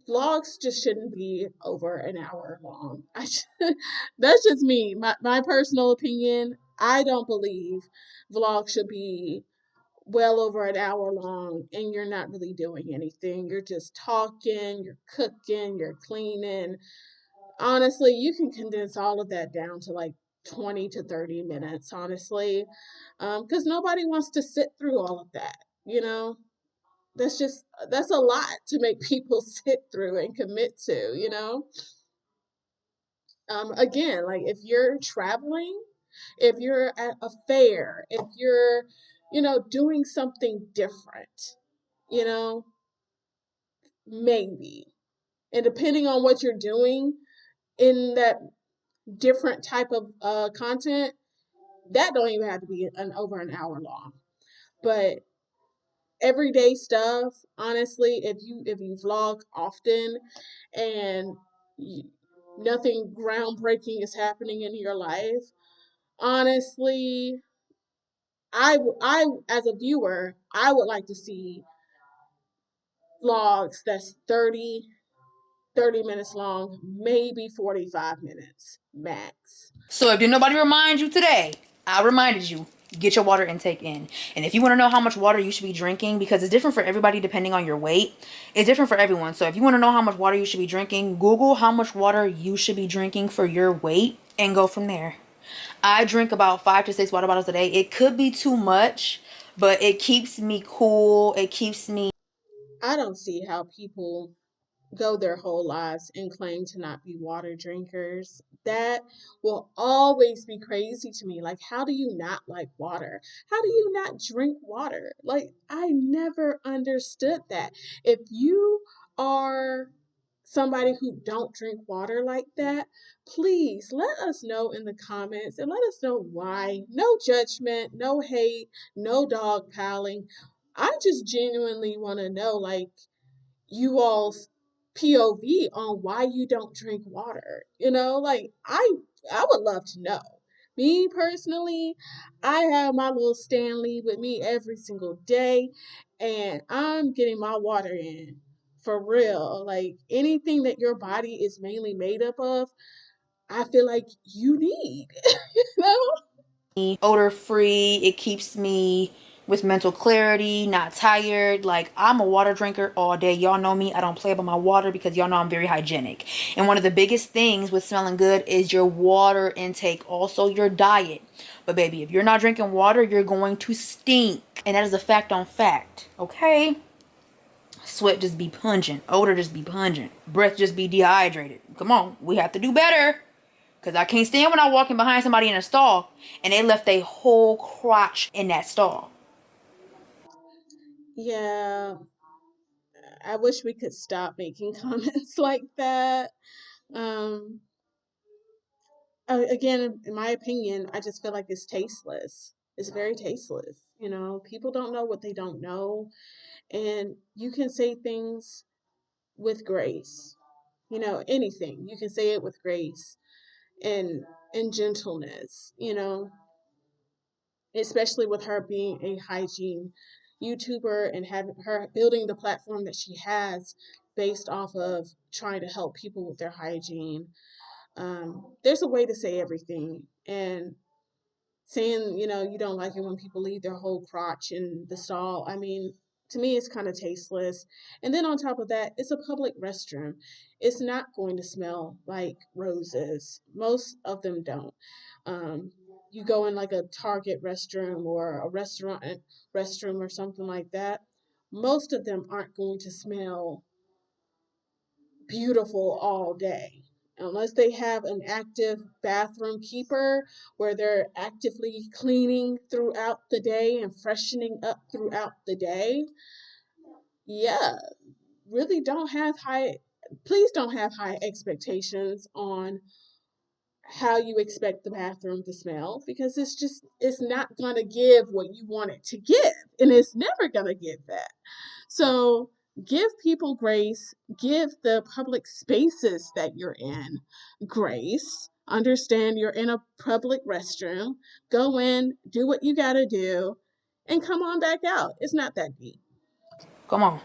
vlogs just shouldn't be over an hour long. That's just me, my personal opinion. I don't believe vlogs should be well over an hour long and you're not really doing anything. You're just talking, you're cooking, you're cleaning. Honestly, you can condense all of that down to like 20 to 30 minutes, honestly, because nobody wants to sit through all of that, you know? That's a lot to make people sit through and commit to, you know? Again, like if you're traveling, if you're at a fair, if you're, doing something different, you know, maybe. And depending on what you're doing in that different type of content, that don't even have to be over an hour long. But everyday stuff, honestly, if you vlog often and you, nothing groundbreaking is happening in your life, honestly, I as a viewer, I would like to see vlogs that's 30 minutes long, maybe 45 minutes max. So if did nobody remind you today, I reminded you. Get your water intake in. And if you want to know how much water you should be drinking, because it's different for everybody depending on your weight, it's different for everyone. So if you want to know how much water you should be drinking, Google how much water you should be drinking for your weight and go from there. I drink about 5 to 6 water bottles a day. It could be too much, but it keeps me cool. It keeps me. I don't see how people go their whole lives and claim to not be water drinkers. That will always be crazy to me. Like, how do you not like water? How do you not drink water? Like, I never understood that. If you are somebody who don't drink water like that, please let us know in the comments and let us know why. No judgment, no hate, no dog piling. I just genuinely want to know, like, you all's POV on why you don't drink water. Like I would love to know. Me personally, I have my little Stanley with me every single day and I'm getting my water in for real. Like anything that your body is mainly made up of, I feel like you need. you know? Odor free. It keeps me with mental clarity, not tired. Like I'm a water drinker all day. Y'all know me. I don't play about my water because y'all know I'm very hygienic. And one of the biggest things with smelling good is your water intake, also your diet. But baby, if you're not drinking water, you're going to stink. And that is a fact on fact. Okay? Sweat just be pungent. Odor just be pungent. Breath just be dehydrated. Come on, we have to do better. Because I can't stand when I'm walking behind somebody in a stall and they left a whole crotch in that stall. Yeah, I wish we could stop making comments like that. Um, Again, in my opinion, I just feel like it's tasteless. It's very tasteless. People don't know what they don't know, and you can say things with grace. Anything you can say it with grace and gentleness. Especially with her being a hygiene YouTuber and having her building the platform that she has based off of trying to help people with their hygiene. There's a way to say everything, and saying you don't like it when people leave their whole crotch in the stall, I mean, to me it's kind of tasteless. And then on top of that, it's a public restroom. It's not going to smell like roses. Most of them don't. um, you go in like a Target restroom or a restaurant restroom or something like that, most of them aren't going to smell beautiful all day unless they have an active bathroom keeper where they're actively cleaning throughout the day and freshening up throughout the day. yeah, really don't have high, please don't have high expectations on how you expect the bathroom to smell, because it's not going to give what you want it to give, and it's never going to give that. So give people grace, give the public spaces that you're in grace. Understand you're in a public restroom. Go in, do what you got to do, and come on back out. It's not that deep. Come on.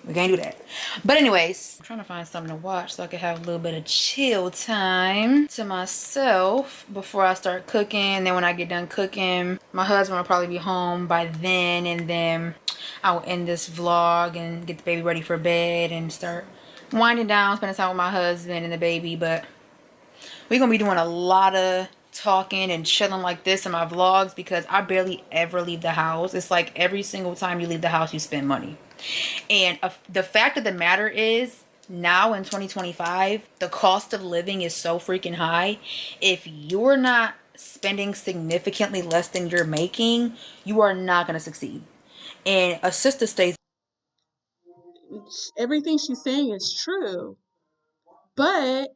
We can't do that. But anyways, I'm trying to find something to watch so I can have a little bit of chill time to myself before I start cooking. Then when I get done cooking, my husband will probably be home by then, and then I will end this vlog and get the baby ready for bed and start winding down, spending time with my husband and the baby. But we're gonna be doing a lot of talking and chilling like this in my vlogs because I barely ever leave the house. It's like every single time you leave the house you spend money. And the fact of the matter is, now in 2025, the cost of living is so freaking high. If you're not spending significantly less than you're making, you are not going to succeed. And a sister stays. Everything she's saying is true, but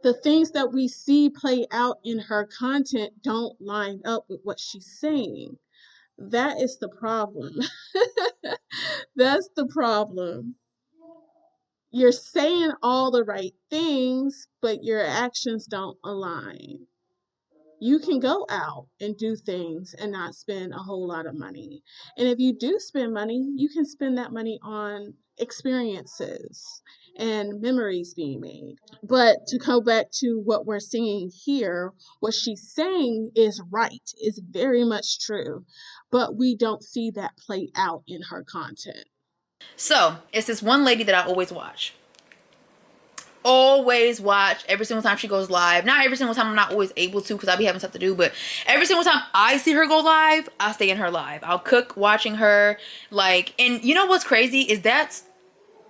the things that we see play out in her content don't line up with what she's saying. That is the problem. That's the problem. You're saying all the right things, but your actions don't align. You can go out and do things and not spend a whole lot of money. And if you do spend money, you can spend that money on experiences and memories being made. But to go back to what we're seeing here, what she's saying is right, is very much true. But we don't see that play out in her content. So it's this one lady that I always watch every single time she goes live. Not every single time, I'm not always able to because I be having stuff to do, but every single time I see her go live, I stay in her live. I'll cook watching her. Like, and you know what's crazy is that,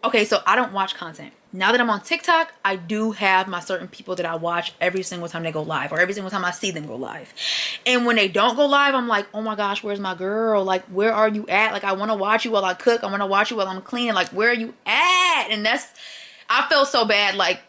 okay, so I don't watch content. Now that I'm on TikTok, I do have my certain people that I watch every single time they go live, or every single time I see them go live. And when they don't go live, I'm like, oh my gosh, where's my girl? Like, where are you at? Like, I want to watch you while I cook. I want to watch you while I'm cleaning. Like, where are you at? And that's, I felt so bad, like,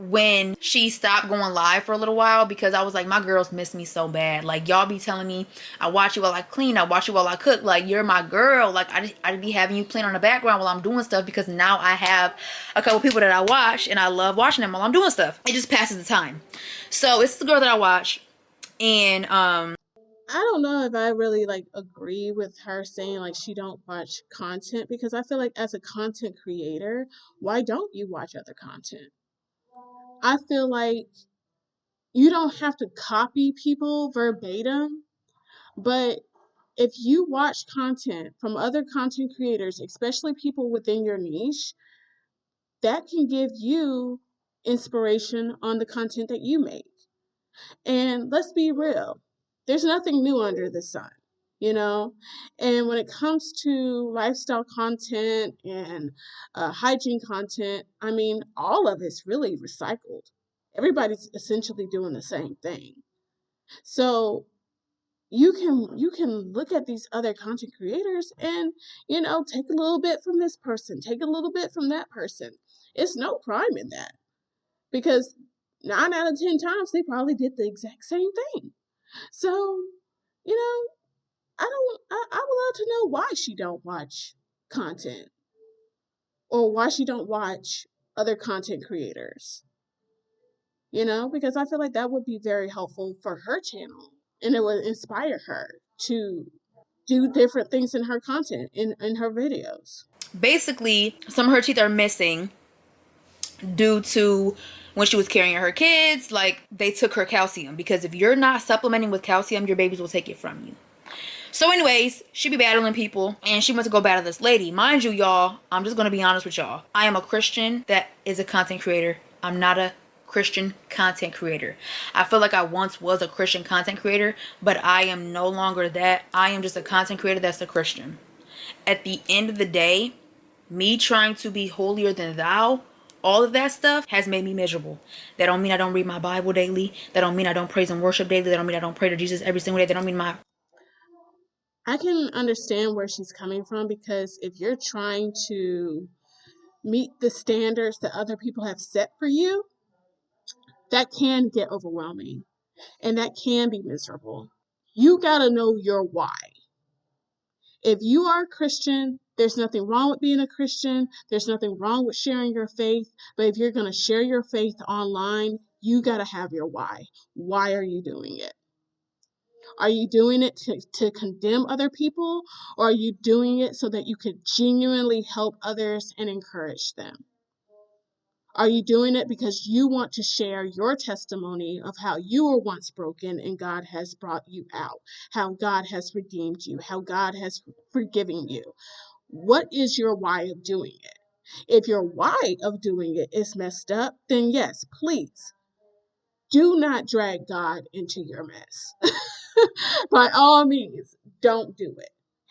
when she stopped going live for a little while, because I was like, my girls miss me so bad. Like, y'all be telling me, I watch you while I clean, I watch you while I cook. Like, you're my girl. Like, I'd be having you playing on the background while I'm doing stuff, because now I have a couple people that I watch and I love watching them while I'm doing stuff. It just passes the time. So it's the girl that I watch. And I don't know if I really like agree with her saying like she don't watch content, because I feel like as a content creator, why don't you watch other content? I feel like you don't have to copy people verbatim, but if you watch content from other content creators, especially people within your niche, that can give you inspiration on the content that you make. And let's be real, there's nothing new under the sun, you know? And when it comes to lifestyle content and hygiene content, I mean, all of it's really recycled. Everybody's essentially doing the same thing. So you can look at these other content creators and take a little bit from this person, take a little bit from that person. It's no crime in that, because 9 out of 10 times they probably did the exact same thing. So, you know, I would love to know why she don't watch content, or why she don't watch other content creators. Because I feel like that would be very helpful for her channel, and it would inspire her to do different things in her content, in her videos. basically, some of her teeth are missing due to when she was carrying her kids. Like, they took her calcium, because if you're not supplementing with calcium, your babies will take it from you. So anyways, she be battling people, and she went to go battle this lady. Mind you, y'all, I'm just going to be honest with y'all. I am a Christian that is a content creator. I'm not a Christian content creator. I feel like I once was a Christian content creator, but I am no longer that. I am just a content creator that's a Christian. At the end of the day, me trying to be holier than thou, all of that stuff has made me miserable. That don't mean I don't read my Bible daily. That don't mean I don't praise and worship daily. That don't mean I don't pray to Jesus every single day. That don't mean my I can understand where she's coming from, because if you're trying to meet the standards that other people have set for you, that can get overwhelming and that can be miserable. You got to know your why. If you are a Christian, there's nothing wrong with being a Christian. There's nothing wrong with sharing your faith. But if you're going to share your faith online, you got to have your why. Why are you doing it? Are you doing it to condemn other people? Or are you doing it so that you could genuinely help others and encourage them? Are you doing it because you want to share your testimony of how you were once broken and God has brought you out, how God has redeemed you, how God has forgiven you? What is your why of doing it? If your why of doing it is messed up, then yes, please do not drag God into your mess. By all means, don't do it.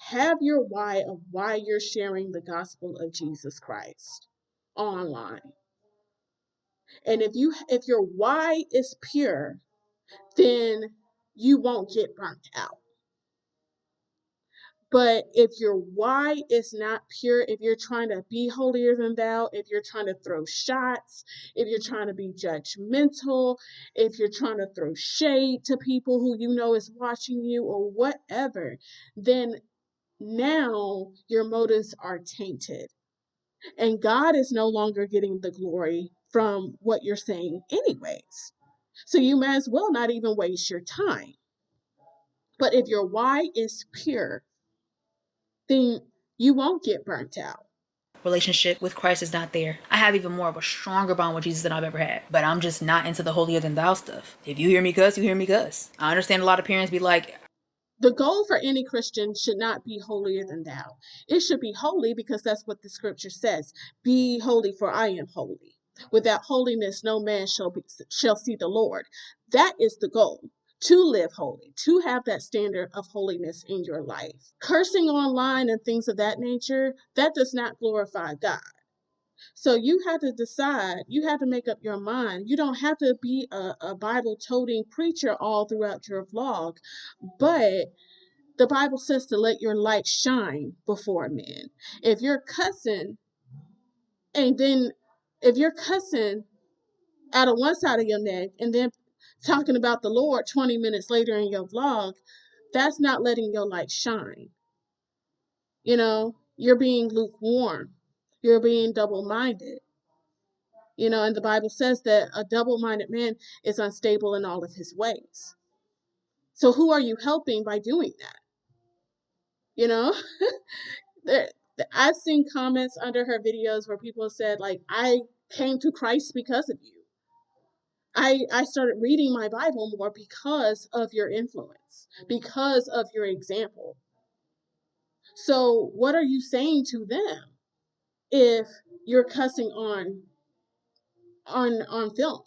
Have your why of why you're sharing the gospel of Jesus Christ online. And if your why is pure, then you won't get burnt out. But if your why is not pure, if you're trying to be holier than thou, if you're trying to throw shots, if you're trying to be judgmental, if you're trying to throw shade to people who you know is watching you or whatever, then now your motives are tainted. And God is no longer getting the glory from what you're saying anyways. So you might as well not even waste your time. But if your why is pure, then you won't get burnt out. Relationship with Christ is not there. I have even more of a stronger bond with Jesus than I've ever had. But I'm just not into the holier than thou stuff. If you hear me cuss, you hear me cuss. I understand a lot of parents be like, The goal for any Christian should not be holier than thou. It should be holy because that's what the scripture says. Be holy, for I am holy. Without holiness, no man shall see the Lord. That is the goal. To live holy, to have that standard of holiness in your life. Cursing online and things of that nature, that does not glorify God. So you have to decide, you have to make up your mind. You don't have to be a Bible toting preacher all throughout your vlog, but the Bible says to let your light shine before men. If you're cussing, and then if you're cussing out of one side of your neck and then talking about the Lord 20 minutes later in your vlog, that's not letting your light shine. You're being lukewarm. You're being double-minded. And the Bible says that a double-minded man is unstable in all of his ways. So who are you helping by doing that? You know? there, I've seen comments under her videos where people said, like, I came to Christ because of you. I started reading my Bible more because of your influence, because of your example. So what are you saying to them if you're cussing on film?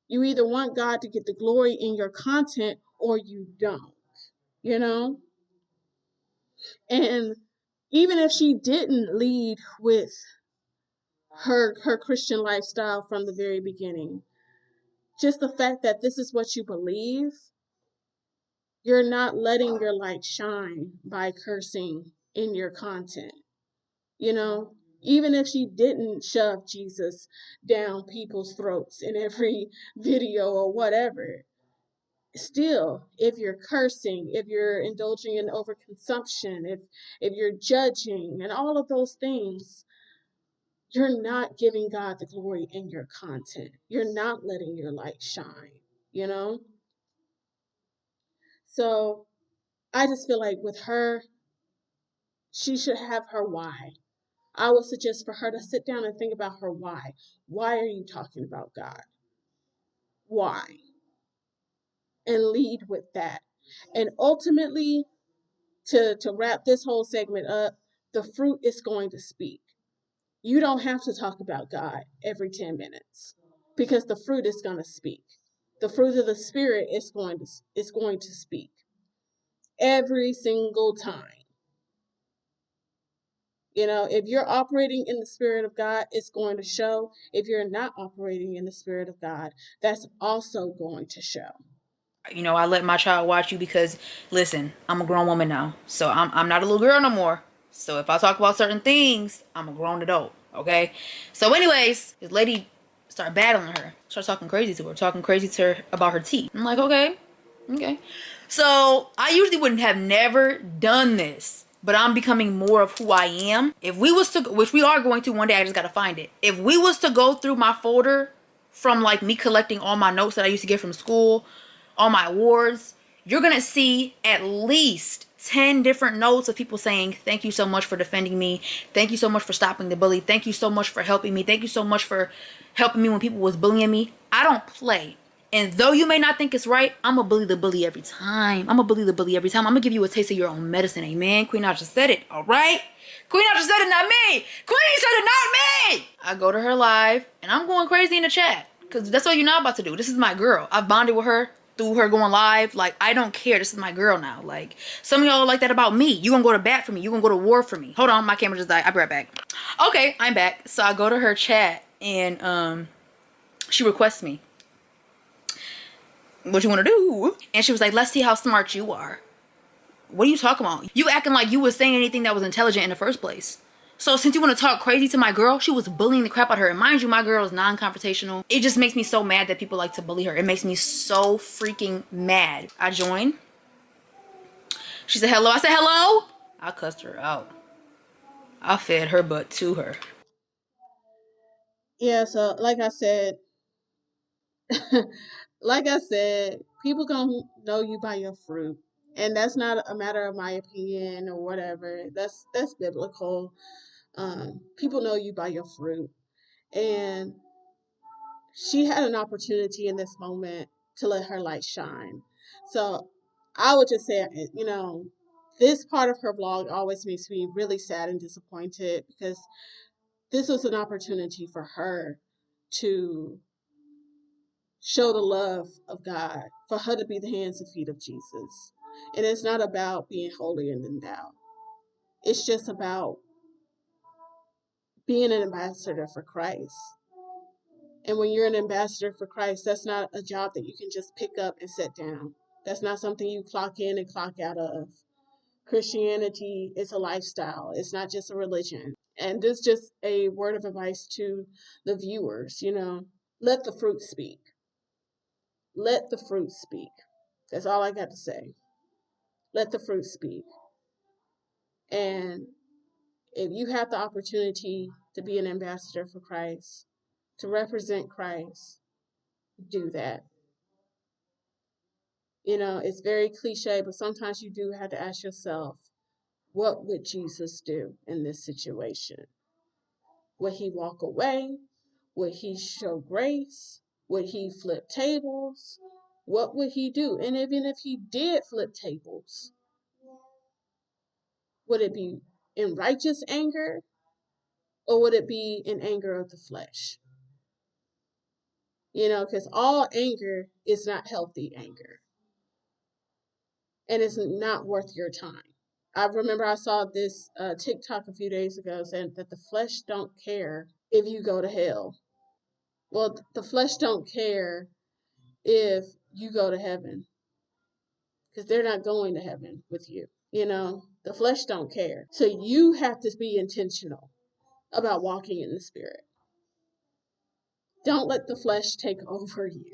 You either want God to get the glory in your content or you don't, you know? And even if she didn't lead with her Christian lifestyle from the very beginning, just the fact that this is what you believe, you're not letting your light shine by cursing in your content. Even if she didn't shove Jesus down people's throats in every video or whatever, still, if you're cursing, if you're indulging in overconsumption, if you're judging and all of those things, you're not giving God the glory in your content. You're not letting your light shine, you know? So I just feel like with her, she should have her why. I would suggest for her to sit down and think about her why. Why are you talking about God? Why? And lead with that. And ultimately, to wrap this whole segment up, the fruit is going to speak. You don't have to talk about God every 10 minutes because the fruit is going to speak. The fruit of the Spirit is going to speak every single time. If you're operating in the Spirit of God, it's going to show. If you're not operating in the Spirit of God, that's also going to show. You know, I let my child watch you because, listen, I'm a grown woman now. So I'm not a little girl no more. So if I talk about certain things, I'm a grown adult, okay? So anyways, this lady started battling her. Started talking crazy to her. Talking crazy to her about her teeth. I'm like, okay. Okay. So I usually wouldn't have never done this, but I'm becoming more of who I am. If we was to, which we are going to one day, I just gotta find it. If we was to go through my folder from like me collecting all my notes that I used to get from school, all my awards, you're gonna see at least 10 different notes of people saying, thank you so much for defending me. Thank you so much for stopping the bully. Thank you so much for helping me. Thank you so much for helping me when people was bullying me. I don't play. And though you may not think it's right, I'm gonna bully the bully every time. I'm gonna bully the bully every time. I'm gonna give you a taste of your own medicine. Amen. Queen I just said it. All right. Queen I just said it, not me. Queen said it, not me. I go to her live and I'm going crazy in the chat because that's what you're not about to do. This is my girl. I've bonded with her through her going live. Like, I don't care. This is my girl now. Like, some of y'all like that about me. You gonna go to bat for me. You gonna go to war for me. Hold on, my camera just died. I'll be right back. Okay, I'm back. So I go to her chat and she requests me. What you want to do? And she was like, let's see how smart you are. What are you talking about? You acting like you was saying anything that was intelligent in the first place. So since you want to talk crazy to my girl, she was bullying the crap out of her. And mind you, my girl is non-confrontational. It just makes me so mad that people like to bully her. It makes me so freaking mad. I joined. She said hello. I said hello. I cussed her out. I fed her butt to her. Yeah, so like I said, people gonna know you by your fruit. And that's not a matter of my opinion or whatever. That's biblical. People know you by your fruit. And she had an opportunity in this moment to let her light shine. So I would just say, this part of her vlog always makes me really sad and disappointed because this was an opportunity for her to show the love of God, for her to be the hands and feet of Jesus. And it's not about being holier than thou. It's just about being an ambassador for Christ. And when you're an ambassador for Christ, that's not a job that you can just pick up and sit down. That's not something you clock in and clock out of. Christianity is a lifestyle. It's not just a religion. And this is just a word of advice to the viewers, let the fruit speak. Let the fruit speak. That's all I got to say. Let the fruit speak. And if you have the opportunity to be an ambassador for Christ, to represent Christ, do that. It's very cliche, but sometimes you do have to ask yourself, what would Jesus do in this situation? Would he walk away? Would he show grace? Would he flip tables? What would he do? And even if he did flip tables, would it be in righteous anger or would it be in anger of the flesh? Because all anger is not healthy anger and it's not worth your time. I remember I saw this TikTok a few days ago saying that the flesh don't care if you go to hell. Well, the flesh don't care if you go to heaven because they're not going to heaven with you. The flesh don't care. So you have to be intentional about walking in the spirit. Don't let the flesh take over you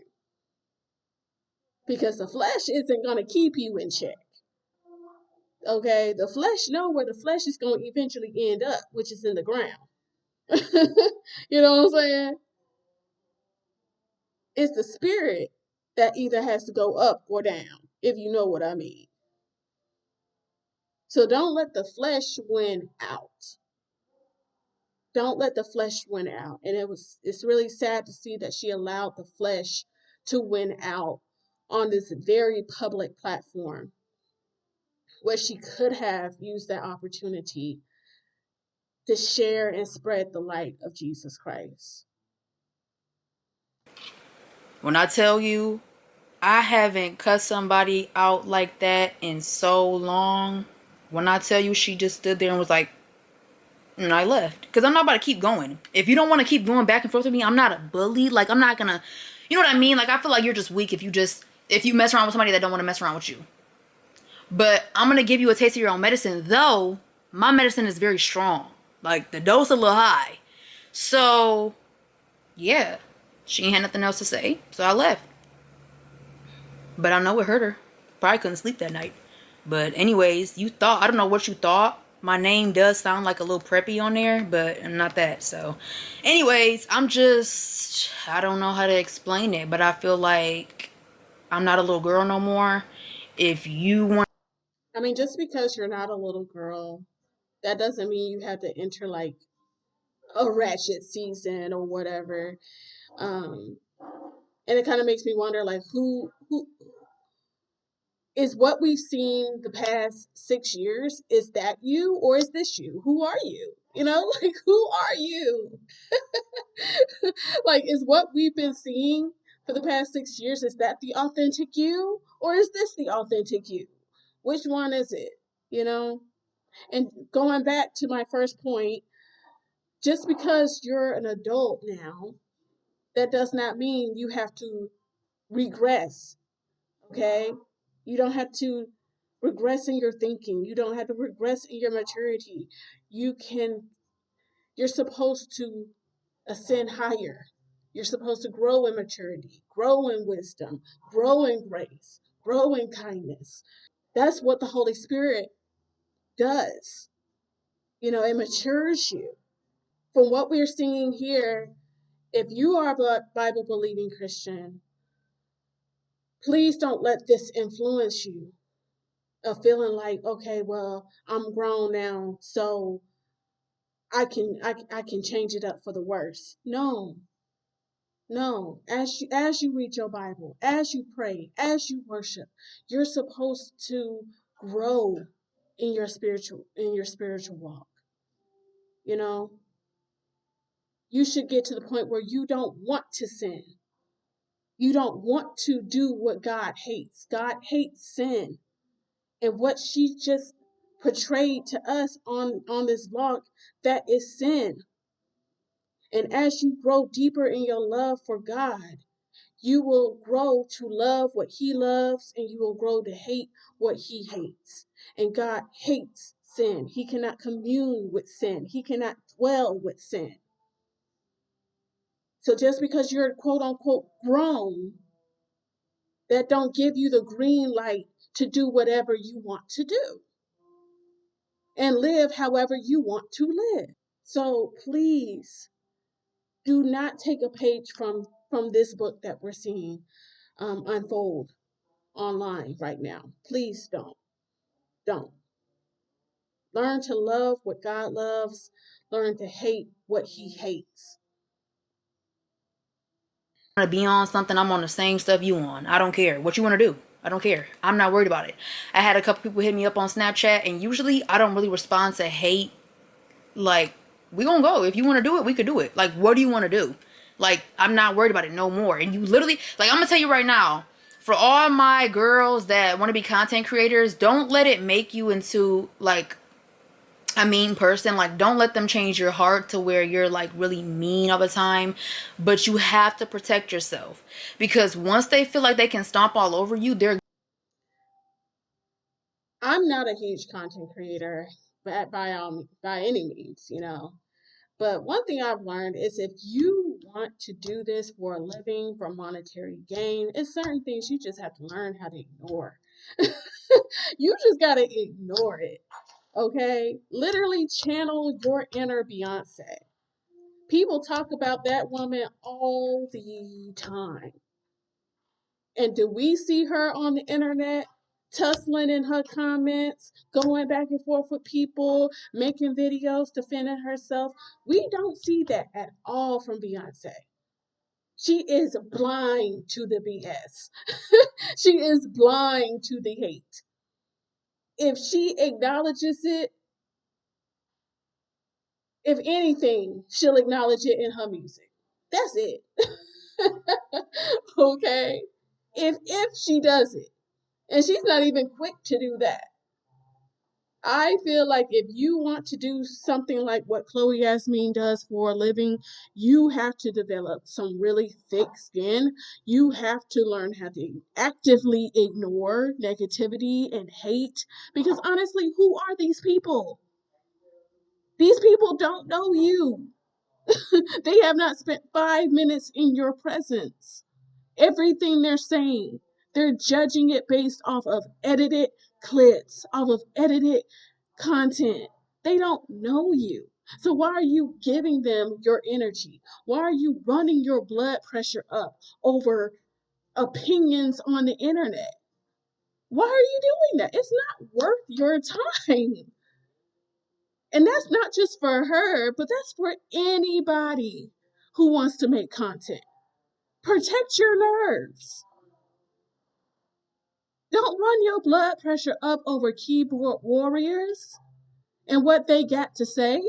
because the flesh isn't going to keep you in check. Okay, the flesh know where the flesh is going to eventually end up, which is in the ground. You know what I'm saying? It's the spirit that either has to go up or down, if you know what I mean. So don't let the flesh win out. Don't let the flesh win out. And it's really sad to see that she allowed the flesh to win out on this very public platform where she could have used that opportunity to share and spread the light of Jesus Christ. When I tell you, I haven't cussed somebody out like that in so long. When I tell you, she just stood there and was like, and I left. Because I'm not about to keep going. If you don't want to keep going back and forth with me, I'm not a bully. Like, I'm not gonna, you know what I mean? Like, I feel like you're just weak if you just if you mess around with somebody that don't want to mess around with you. But I'm gonna give you a taste of your own medicine, though my medicine is very strong. Like the dose a little high. So yeah, she ain't had nothing else to say, so I left. But I know it hurt her. Probably couldn't sleep that night. But anyways, you thought, I don't know what you thought. My name does sound like a little preppy on there, but I'm not that. So anyways, I don't know how to explain it, but I feel like I'm not a little girl no more. If you want, I mean, just because you're not a little girl, that doesn't mean you have to enter like a ratchet season or whatever. Um, and it kind of makes me wonder, like, who is what we've seen the past 6 years? Is that you, or is this you? Who are you? You know, like, who are you? Like, is what we've been seeing for the past 6 years, is that the authentic you, or is this the authentic you? Which one is it? You know. And going back to my first point, just because you're an adult now, that does not mean you have to regress, okay? You don't have to regress in your thinking. You don't have to regress in your maturity. You can, you're supposed to ascend higher. You're supposed to grow in maturity, grow in wisdom, grow in grace, grow in kindness. That's what the Holy Spirit does. You know, it matures you. From what we're seeing here, if you are a Bible believing Christian, please don't let this influence you of feeling like, okay, well, I'm grown now, so I can change it up for the worse. No, no. As you read your Bible, as you pray, as you worship, you're supposed to grow in your spiritual walk. You know, you should get to the point where you don't want to sin. You don't want to do what God hates. God hates sin. And what she just portrayed to us on this vlog, that is sin. And as you grow deeper in your love for God, you will grow to love what he loves, and you will grow to hate what he hates. And God hates sin. He cannot commune with sin. He cannot dwell with sin. So just because you're quote unquote grown, that don't give you the green light to do whatever you want to do and live however you want to live. So please do not take a page from this book that we're seeing unfold online right now. Please don't. Learn to love what God loves. Learn to hate what he hates. to be on something, I'm on the same stuff you on. I don't care what you want to do. I don't care. I'm not worried about it. I had a couple people hit me up on Snapchat, and usually I don't really respond to hate. Like, we gonna go. If you want to do it, we could do it. Like, what do you want to do? Like, I'm not worried about it no more. And you literally, like, I'm gonna tell you right now, for all my girls that want to be content creators, don't let it make you into like a mean person. Like, don't let them change your heart to where you're like really mean all the time. But you have to protect yourself, because once they feel like they can stomp all over you, they're I'm not a huge content creator by any means, you know. But one thing I've learned is if you want to do this for a living, for monetary gain, it's certain things you just have to learn how to ignore. You just got to ignore it. Okay? Literally channel your inner Beyonce. People talk about that woman all the time. And do we see her on the internet tussling in her comments, going back and forth with people, making videos defending herself? We don't see that at all from Beyonce. She is blind to the BS. She is blind to the hate. If she acknowledges it, if anything, she'll acknowledge it in her music. That's it. Okay? If she does it. And she's not even quick to do that. I feel like if you want to do something like what Chloe Yazmean does for a living, you have to develop some really thick skin. You have to learn how to actively ignore negativity and hate. Because honestly, who are these people? These people don't know you. They have not spent 5 minutes in your presence. Everything they're saying, they're judging it based off of edited clips, off of edited content. They don't know you. So why are you giving them your energy? Why are you running your blood pressure up over opinions on the internet? Why are you doing that? It's not worth your time. And that's not just for her, but that's for anybody who wants to make content. Protect your nerves. Don't run your blood pressure up over keyboard warriors and what they got to say.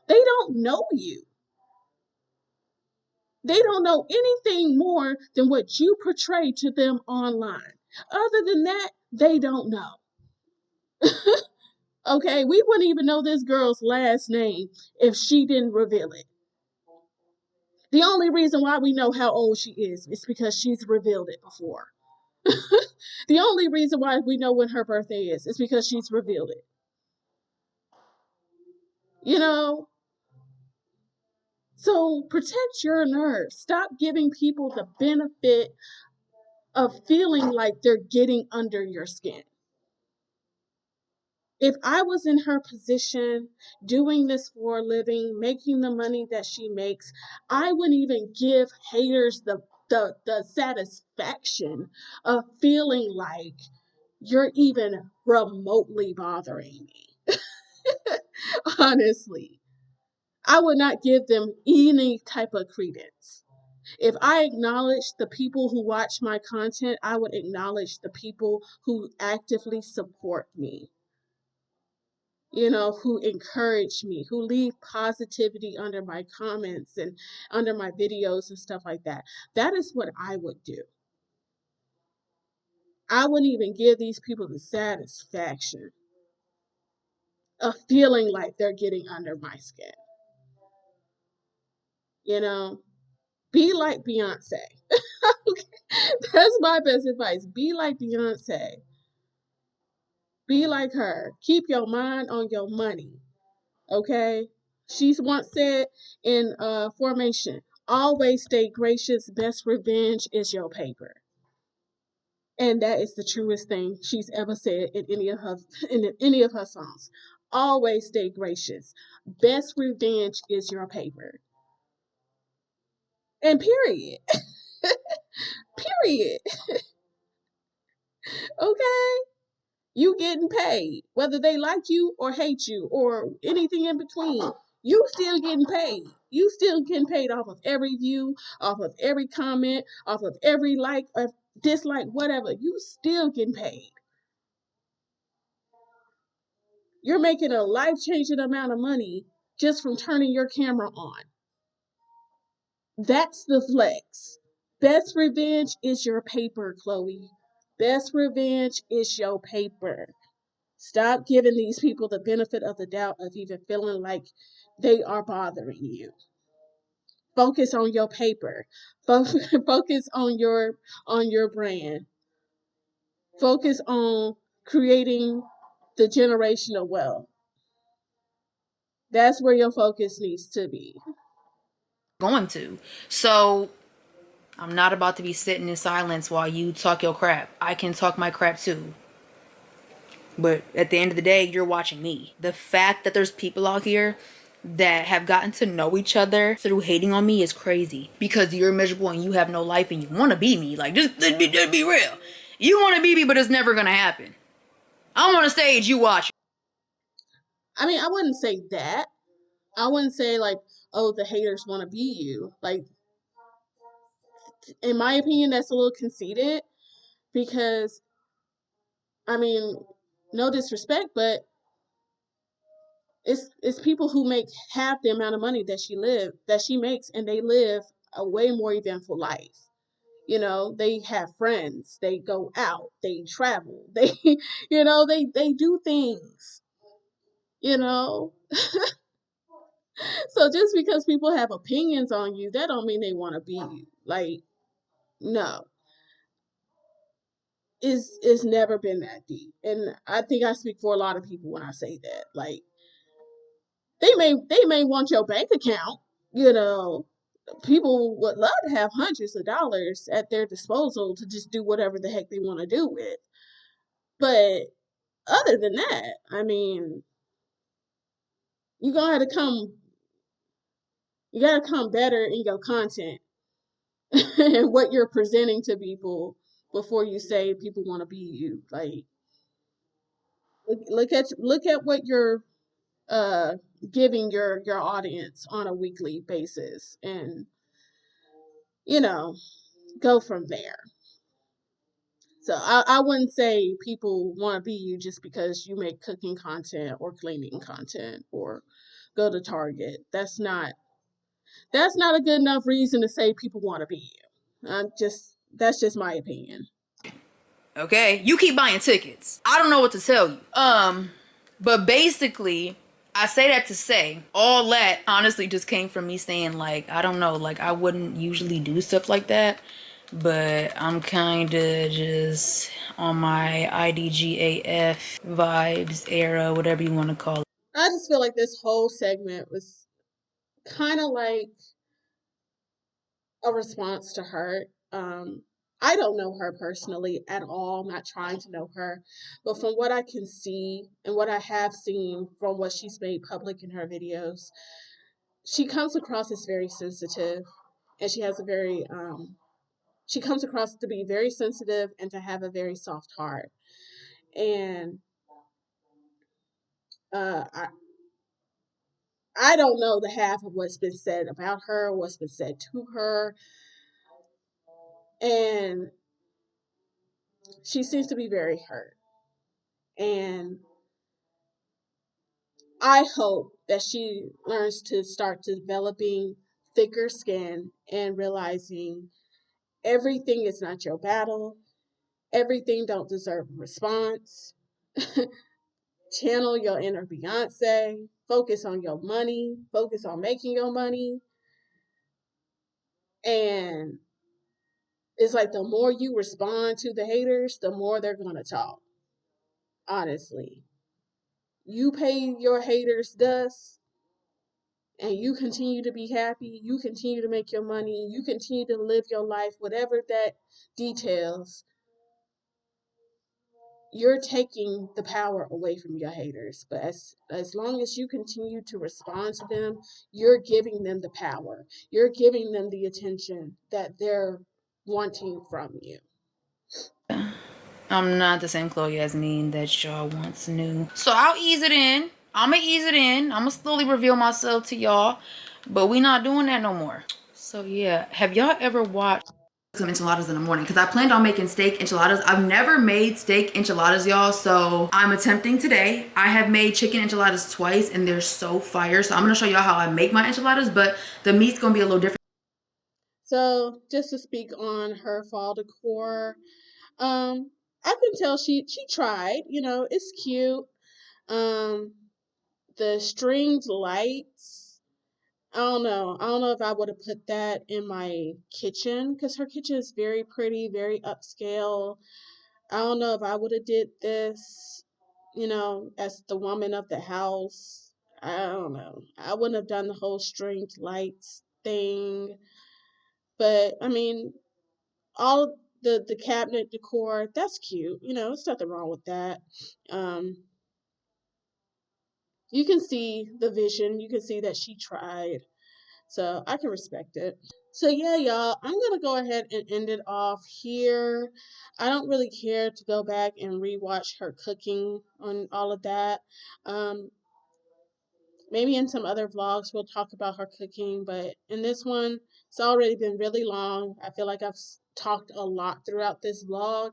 They don't know you. They don't know anything more than what you portray to them online. Other than that, they don't know. Okay, we wouldn't even know this girl's last name if she didn't reveal it. The only reason why we know how old she is because she's revealed it before. The only reason why we know when her birthday is because she's revealed it. You know, so protect your nerves. Stop giving people the benefit of feeling like they're getting under your skin. If I was in her position, doing this for a living, making the money that she makes, I wouldn't even give haters the satisfaction of feeling like you're even remotely bothering me. Honestly, I would not give them any type of credence. If I acknowledge the people who watch my content, I would acknowledge the people who actively support me, who encourage me, who leave positivity under my comments and under my videos and stuff like that. That is what I would do. I wouldn't even give these people the satisfaction of feeling like they're getting under my skin. You know, be like Beyonce. That's my best advice. Be like Beyonce. Be like her. Keep your mind on your money. Okay? She's once said in Formation, always stay gracious. Best revenge is your paper. And that is the truest thing she's ever said in any of her songs. Always stay gracious. Best revenge is your paper. And period. Period. Okay? You getting paid. Whether they like you or hate you or anything in between. You still getting paid. You still getting paid off of every view, off of every comment, off of every like or dislike, whatever. You still getting paid. You're making a life-changing amount of money just from turning your camera on. That's the flex. Best revenge is your paper, Chloe. Best revenge is your paper. Stop giving these people the benefit of the doubt of even feeling like they are bothering you. Focus on your paper. Focus on your brand. Focus on creating the generational wealth. That's where your focus needs to be. Going to. So I'm not about to be sitting in silence while you talk your crap. I can talk my crap too. But at the end of the day, you're watching me. The fact that there's people out here that have gotten to know each other through hating on me is crazy. Because you're miserable and you have no life and you want to be me. Like, just be real. You want to be me, but it's never going to happen. I'm on a stage, you watch. I mean, I wouldn't say that. I wouldn't say like, oh, the haters want to be you. Like, in my opinion, that's a little conceited because, I mean, no disrespect, but it's people who make half the amount of money that she makes, and they live a way more eventful life. They have friends, they go out, they travel, they they do things. you know? So just because people have opinions on you, that don't mean they want to be you. Like, no. It's never been that deep. And I think I speak for a lot of people when I say that. Like, they may want your bank account, you know. People would love to have hundreds of dollars at their disposal to just do whatever the heck they want to do with. But other than that, I mean, you gonna have to come you gotta come better in your content and what you're presenting to people before you say people want to be you. Like, look at what you're uh giving your audience on a weekly basis, and you know, go from there. So I wouldn't say people want to be you just because you make cooking content or cleaning content or go to Target. That's not a good enough reason to say people want to be you. That's just my opinion. Okay, you keep buying tickets. I don't know what to tell you. But basically, I say that to say all that honestly just came from me saying, like, I don't know, like, I wouldn't usually do stuff like that, but I'm kind of just on my IDGAF vibes era, whatever you want to call it. I just feel like this whole segment was kind of like a response to her. I don't know her personally at all. I'm not trying to know her. But from what I can see and what I have seen from what she's made public in her videos, she comes across as very sensitive, and she comes across to be very sensitive and to have a very soft heart. And uh, I, I don't know the half of what's been said about her, what's been said to her, and she seems to be very hurt. And I hope that she learns to start developing thicker skin and realizing everything is not your battle. Everything don't deserve a response. Channel your inner Beyonce. Focus on your money. Focus on making your money. And it's like the more you respond to the haters, the more they're going to talk. Honestly. You pay your haters dust, and you continue to be happy, you continue to make your money, you continue to live your life, whatever that details, you're taking the power away from your haters. But as long as you continue to respond to them, you're giving them the power. You're giving them the attention that they're wanting from you. I'm not the same Chloe Yazmean that y'all once knew. So I'll ease it in. I'ma ease it in. I'ma slowly reveal myself to y'all. But we not doing that no more. So yeah, have y'all ever watched some enchiladas in the morning? Because I planned on making steak enchiladas. I've never made steak enchiladas, y'all. So I'm attempting today. I have made chicken enchiladas twice and they're so fire. So I'm gonna show y'all how I make my enchiladas, but the meat's gonna be a little different. So just to speak on her fall decor, I can tell she tried. You know, it's cute. Um, the stringed lights. I don't know. I don't know if I would have put that in my kitchen because her kitchen is very pretty, very upscale. I don't know if I would have did this, as the woman of the house. I don't know. I wouldn't have done the whole stringed lights thing. But I mean, all the cabinet decor, that's cute. There's nothing wrong with that. Um, you can see the vision. You can see that she tried. So I can respect it. So yeah, y'all, I'm gonna go ahead and end it off here. I don't really care to go back and rewatch her cooking on all of that. Um, Maybe in some other vlogs we'll talk about her cooking, but in this one, it's already been really long. I feel like I've talked a lot throughout this vlog.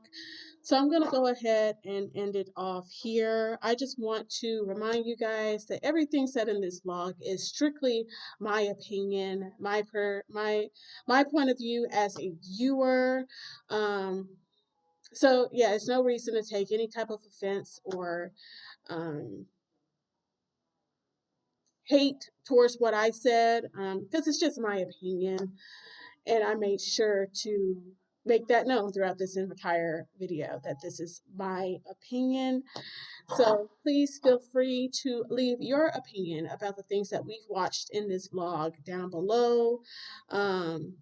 So I'm going to go ahead and end it off here. I just want to remind you guys that everything said in this vlog is strictly my opinion, my point of view as a viewer. So yeah, it's no reason to take any type of offense or um, hate towards what I said, because it's just my opinion. And I made sure to make that known throughout this entire video that this is my opinion. So please feel free to leave your opinion about the things that we've watched in this vlog down below. Um,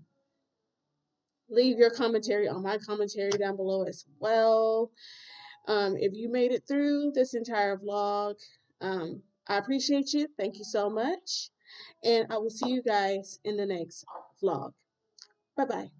leave your commentary on my commentary down below as well. If you made it through this entire vlog, I appreciate you. Thank you so much. And I will see you guys in the next vlog. Bye bye.